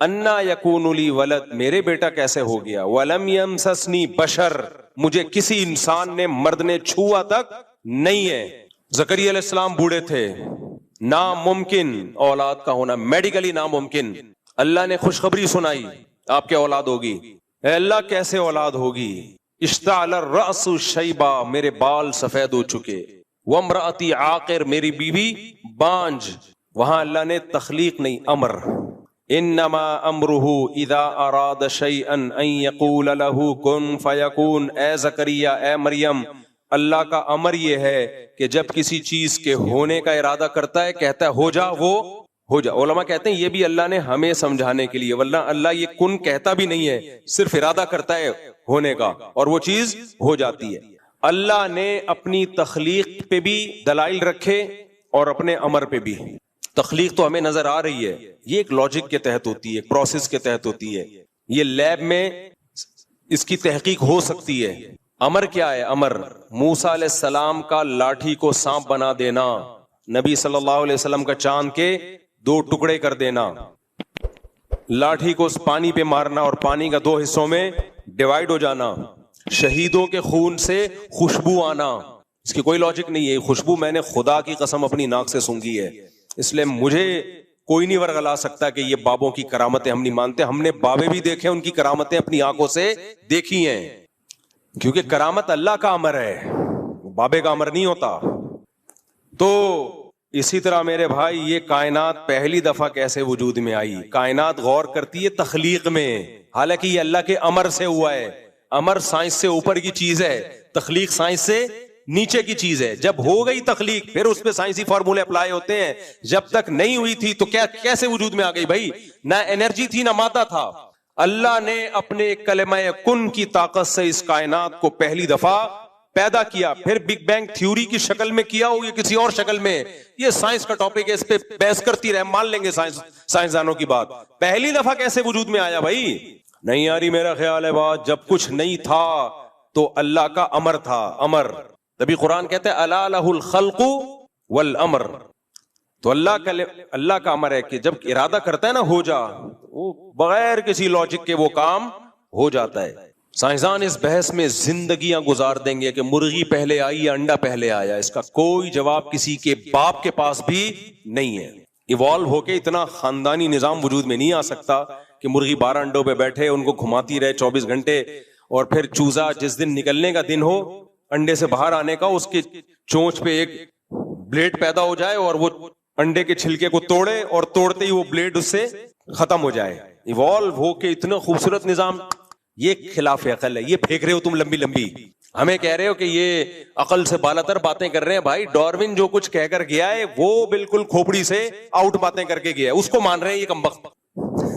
انا یکون لی ولد، میرے بیٹا کیسے ہو گیا، ولم یمسسنی بشر، مجھے کسی انسان نے مرد نے چھوا تک نہیں ہے۔ زکریا علیہ السلام بوڑھے تھے، ناممکن اولاد کا ہونا، میڈیکلی ناممکن۔ اللہ نے خوشخبری سنائی آپ کے اولاد ہوگی، اے اللہ کیسے اولاد ہوگی؟ اشتعل الرأس شیبا، میرے بال سفید ہو چکے، وامرأتی عاقر، میری بیوی بانج۔ وہاں اللہ نے تخلیق نہیں، امر۔ انما امرہ اذا اراد شیئا ان یقول لہ کن فیکون۔ اے زکریا، اے مریم، اللہ کا امر یہ ہے کہ جب کسی چیز کے ہونے کا ارادہ کرتا ہے کہتا ہے ہو جا، وہ ہو جا۔ علماء کہتے ہیں یہ بھی اللہ نے ہمیں سمجھانے کے لیے، ورنہ اللہ یہ کن کہتا بھی نہیں ہے، صرف ارادہ کرتا ہے ہونے کا اور وہ چیز ہو جاتی ہے۔ اللہ نے اپنی تخلیق پہ بھی دلائل رکھے اور اپنے امر پہ بھی۔ تخلیق تو ہمیں نظر آ رہی ہے، یہ ایک لاجک کے تحت ہوتی ہے، ایک پروسیس کے تحت ہوتی ہے، یہ لیب میں اس کی تحقیق ہو سکتی ہے۔ امر کیا ہے؟ امر موسیٰ علیہ السلام کا لاٹھی کو سانپ بنا دینا، نبی صلی اللہ علیہ وسلم کا چاند کے 2 ٹکڑے کر دینا، لاٹھی کو پانی پہ مارنا اور پانی کا 2 حصوں میں ڈیوائیڈ ہو جانا، شہیدوں کے خون سے خوشبو آنا۔ اس کی کوئی لاجک نہیں ہے، خوشبو میں نے خدا کی قسم اپنی ناک سے سونگھی ہے، اس لیے مجھے کوئی نہیں ورغلا سکتا کہ یہ بابوں کی کرامتیں ہم نہیں مانتے۔ ہم نے بابے بھی دیکھے، ان کی کرامتیں اپنی آنکھوں سے دیکھی ہیں، کیونکہ کرامت اللہ کا امر ہے، بابے کا امر نہیں ہوتا۔ تو اسی طرح میرے بھائی یہ کائنات پہلی دفعہ کیسے وجود میں آئی؟ کائنات غور کرتی ہے تخلیق میں، حالانکہ یہ اللہ کے امر سے ہوا ہے۔ امر سائنس سے اوپر کی چیز ہے، تخلیق سائنس سے نیچے کی چیز ہے۔ جب ہو گئی تخلیق پھر اس پہ سائنسی فارمولے اپلائی ہوتے ہیں، جب تک نہیں ہوئی تھی تو کیسے وجود میں آ گئی بھائی؟ نہ انرجی تھی نہ مادہ تھا۔ اللہ نے اپنے کلمہ کن کی طاقت سے اس کائنات کو پہلی دفعہ پیدا کیا، پھر بگ بینگ تھیوری کی شکل میں کیا ہو یا کسی اور شکل میں، یہ سائنس کا ٹاپک ہے، اس پہ بحث کرتی رہے، مان لیں گے سائنسدانوں کی بات۔ پہلی دفعہ کیسے وجود میں آیا بھائی؟ نہیں آ رہی میرا خیال ہے بات۔ جب کچھ نہیں تھا تو اللہ کا امر تھا، امر۔ تبھی قرآن کہتا ہے الا لہ الخلق والامر۔ تو اللہ کا امر ہے کہ جب ارادہ کرتا ہے نا ہو جا، وہ بغیر کسی لاجک کے وہ کام ہو جاتا ہے۔ سائنسدان اس بحث میں زندگیاں گزار دیں گے کہ مرغی پہلے آئی یا انڈا پہلے آیا، اس کا کوئی جواب کسی کے باپ کے پاس بھی نہیں ہے۔ ایوالو ہو کے اتنا خاندانی نظام وجود میں نہیں آ سکتا کہ مرغی 12 انڈوں پہ بیٹھے، ان کو گھماتی رہے 24 گھنٹے، اور پھر چوزا جس دن نکلنے کا دن ہو، انڈے سے باہر آنے کا، اس کے چونچ پہ ایک بلیڈ پیدا ہو جائے اور وہ انڈے کے چھلکے کو توڑے اور توڑتے ہی وہ بلیڈ اس سے ختم ہو جائے۔ ایوالو ہو کے اتنا خوبصورت نظام، یہ خلاف عقل ہے۔ یہ پھینک رہے ہو تم لمبی لمبی، ہمیں کہہ رہے ہو کہ یہ عقل سے بالاتر باتیں کر رہے ہیں۔ بھائی ڈاروین جو کچھ کہہ کر گیا ہے وہ بالکل کھوپڑی سے آؤٹ باتیں کر کے گیا ہے، اس کو مان رہے ہیں یہ کمبخت،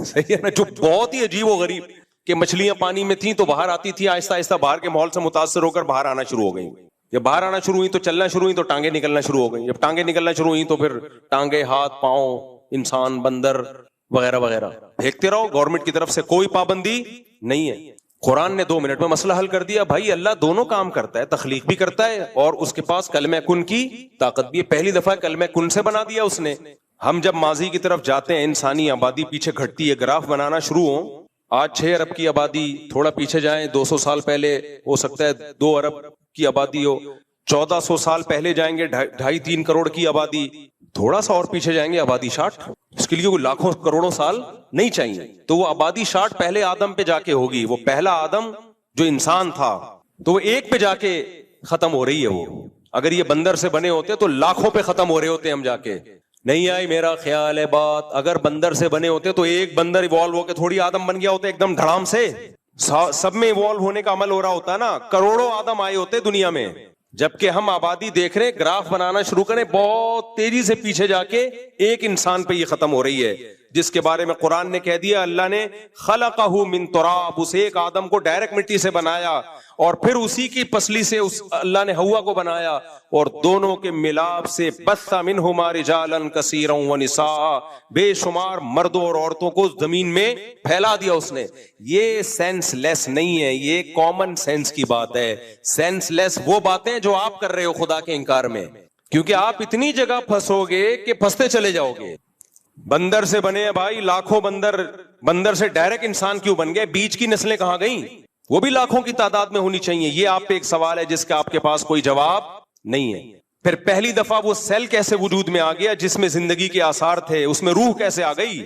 صحیح ہے نا؟ جو بہت ہی عجیب و غریب کہ مچھلیاں پانی میں تھیں تو باہر آتی تھی، آہستہ آہستہ باہر کے ماحول سے متاثر ہو کر باہر آنا شروع ہو گئی۔ جب باہر آنا شروع ہوئی تو چلنا شروع ہوئی تو ٹانگیں نکلنا شروع ہو گئی، جب ٹانگیں نکلنا شروع ہوئی تو پھر ٹانگیں، ہاتھ، پاؤں، انسان، بندر، وغیرہ وغیرہ پھینکتے رہو, گورنمنٹ کی طرف سے کوئی پابندی نہیں ہے. قرآن نے 2 منٹ میں مسئلہ حل کر دیا. بھائی اللہ دونوں کام کرتا ہے, تخلیق بھی کرتا ہے اور اس کے پاس کلمہ کن کی طاقت بھی ہے. پہلی دفعہ کلمہ کن سے بنا دیا اس نے. ہم جب ماضی کی طرف جاتے ہیں, انسانی آبادی پیچھے گھٹتی ہے, گراف بنانا شروع ہو, آج 6 ارب کی آبادی, تھوڑا پیچھے جائیں 200 سال پہلے ہو سکتا ہے 2 ارب کی آبادی ہو, 1400 سال پہلے جائیں گے 2.5-3 کروڑ کی آبادی, تھوڑا سا اور پیچھے جائیں گے آبادی 60. اس کے لیے وہ لاکھوں کروڑوں سال نہیں چاہیے. تو وہ آبادی 60 پہلے آدم پہ جا کے ہوگی. وہ پہلا آدم جو انسان تھا تو وہ 1 پہ جا کے ختم ہو رہی ہے. وہ اگر یہ بندر سے بنے ہوتے تو لاکھوں پہ ختم ہو رہے ہوتے ہم جا کے. نہیں آئی میرا خیال ہے بات, اگر بندر سے بنے ہوتے تو ایک بندر ایوالو ہو کے تھوڑی آدم بن گیا ہوتا ایک دم دھڑام سے. سب میں ایوالو ہونے کا عمل ہو رہا ہوتا نا, کروڑوں آدم آئے ہوتے دنیا میں. جبکہ ہم آبادی دیکھ رہے, گراف بنانا شروع کریں, بہت تیزی سے پیچھے جا کے ایک انسان پہ یہ ختم ہو رہی ہے, جس کے بارے میں قرآن نے کہہ دیا اللہ نے خلقہ من تراب, اس ایک آدم کو ڈائریکٹ مٹی سے بنایا اور پھر اسی کی پسلی سے اللہ نے حوا کو بنایا اور دونوں کے ملاپ سے بث منہما رجالا کثیرا ونساء, بے شمار مردوں اور عورتوں کو زمین میں پھیلا دیا اس نے. یہ سینس لیس نہیں ہے, یہ کامن سینس کی بات ہے. سینس لیس وہ باتیں جو آپ کر رہے ہو خدا کے انکار میں, کیونکہ آپ اتنی جگہ پھنسو گے کہ پھنستے چلے جاؤ گے. بندر سے بنے ہیں بھائی لاکھوں بندر, بندر سے ڈائریکٹ انسان کیوں بن گئے؟ بیچ کی نسلیں کہاں گئیں؟ وہ بھی لاکھوں کی تعداد میں ہونی چاہیے. یہ آپ پہ ایک سوال ہے جس کا آپ کے پاس کوئی جواب نہیں ہے. پھر پہلی دفعہ وہ سیل کیسے وجود میں آ گیا جس میں زندگی کے آثار تھے, اس میں روح کیسے آ گئی؟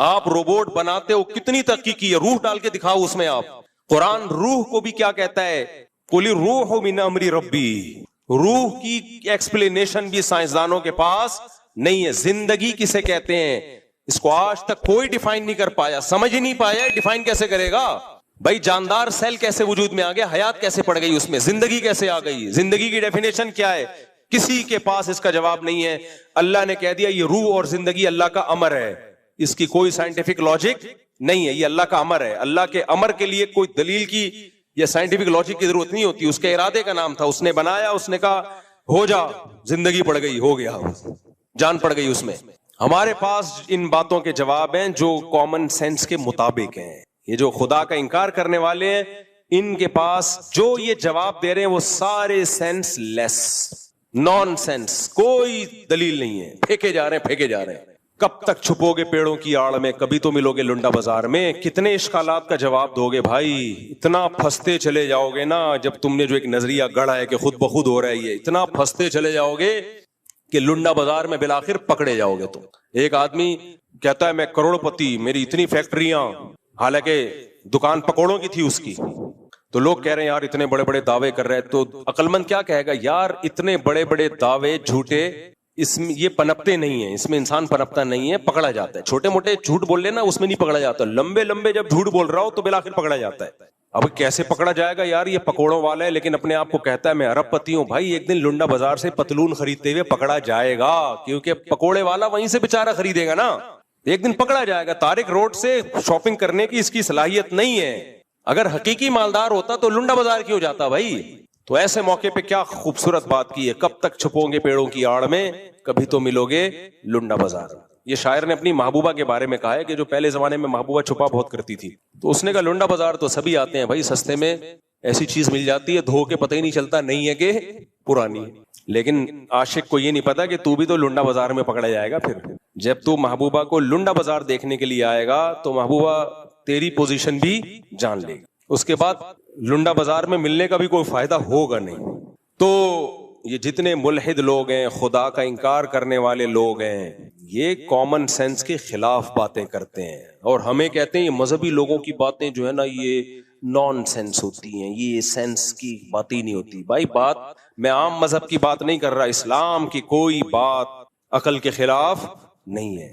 آپ روبوٹ بناتے ہو, کتنی تحقیق کی ہے, روح ڈال کے دکھاؤ اس میں آپ. قرآن روح کو بھی کیا کہتا ہے, قل الروح من امر ربی. روح کی ایکسپلینیشن بھی سائنسدانوں کے پاس نہیں ہے. زندگی کسے کہتے ہیں اس کو آج تک کوئی ڈیفائن نہیں کر پایا, سمجھ ہی نہیں پایا, ڈیفائن کیسے کرے گا بھائی؟ جاندار سیل کیسے وجود میں آ گیا, حیات کیسے پڑ گئی اس میں, زندگی کیسے آ گئی, زندگی کی ڈیفینیشن کیا ہے؟ کسی کے پاس اس کا جواب نہیں ہے. اللہ نے کہہ دیا یہ روح اور زندگی اللہ کا امر ہے, اس کی کوئی سائنٹیفک لاجک نہیں ہے, یہ اللہ کا امر ہے. اللہ کے امر کے لیے کوئی دلیل کی یا سائنٹیفک لاجک کی ضرورت نہیں ہوتی, اس کے ارادے کا نام تھا. اس نے بنایا, اس نے کہا ہو جا, زندگی پڑ گئی, ہو گیا, جان پڑ گئی اس میں. ہمارے پاس ان باتوں کے جواب ہیں جو کامن سینس کے مطابق ہیں. یہ جو خدا کا انکار کرنے والے ہیں ان کے پاس جو یہ جواب دے رہے ہیں وہ سارے سینس لیس, نان سینس, کوئی دلیل نہیں ہے, پھینکے جا رہے ہیں, پھینکے جا رہے ہیں. کب تک چھپو گے پیڑوں کی آڑ میں, کبھی تو ملو گے لنڈا بازار میں. کتنے اشکالات کا جواب دو گے بھائی؟ اتنا پھنستے چلے جاؤ گے نا, جب تم نے جو ایک نظریہ گڑھا ہے کہ خود بخود ہو رہا ہے, یہ اتنا پھنستے چلے جاؤ گے کہ لنڈا بازار میں بالآخر پکڑے جاؤ گے. تم ایک آدمی کہتا ہے میں کروڑ پتی, میری اتنی فیکٹریاں, حالانکہ دکان پکوڑوں کی تھی اس کی. تو لوگ کہہ رہے ہیں یار اتنے بڑے بڑے دعوے کر رہے ہیں, تو عقل مند کیا کہے گا, یار اتنے بڑے بڑے دعوے جھوٹے, اس میں یہ پنپتے نہیں ہیں, اس میں انسان پنپتا نہیں ہے, پکڑا جاتا ہے. چھوٹے موٹے جھوٹ بول لینا اس میں نہیں پکڑا جاتا, لمبے لمبے جب جھوٹ بول رہا ہو تو بالآخر پکڑا جاتا ہے. اب کیسے پکڑا جائے گا یار, یہ پکوڑوں والا ہے لیکن اپنے آپ کو کہتا ہے میں ارب پتی ہوں. بھائی ایک دن لنڈا بازار سے پتلون خریدتے ہوئے پکڑا جائے گا, کیونکہ پکوڑے والا وہیں سے بےچارا خریدے گا نا, ایک دن پکڑا جائے گا. طارق روڈ سے شاپنگ کرنے کی اس کی صلاحیت نہیں ہے. اگر حقیقی مالدار ہوتا تو لنڈا بازار کیوں جاتا بھائی؟ تو ایسے موقع پہ کیا خوبصورت بات کی ہے, کب تک چھپو گے پیڑوں کی آڑ میں, کبھی تو ملو گے لنڈا بازار. یہ شاعر نے اپنی محبوبہ کے بارے میں کہا ہے کہ جو پہلے زمانے میں محبوبہ چھپا بہت کرتی تھی, تو اس نے کہا لنڈا بازار تو سبھی آتے ہیں بھائی, سستے میں ایسی چیز مل جاتی ہے دھو کے پتہ ہی نہیں چلتا نہیں ہے کہ پرانی. لیکن عاشق کو یہ نہیں پتا کہ تو بھی تو لنڈا بازار میں پکڑا جائے گا. پھر جب تو محبوبہ کو لنڈا بازار دیکھنے کے لیے آئے گا تو محبوبہ تیری پوزیشن بھی جان لے گی, اس کے بعد لنڈا بازار میں ملنے کا بھی کوئی فائدہ ہوگا نہیں. تو یہ جتنے ملحد لوگ ہیں, خدا کا انکار کرنے والے لوگ ہیں, یہ کامن سینس کے خلاف باتیں کرتے ہیں اور ہمیں کہتے ہیں یہ مذہبی لوگوں کی باتیں جو ہے نا یہ نان سینس ہوتی ہیں, یہ سینس کی بات ہی نہیں ہوتی. بھائی بات میں عام مذہب کی بات نہیں کر رہا, اسلام کی کوئی بات عقل کے خلاف نہیں ہے.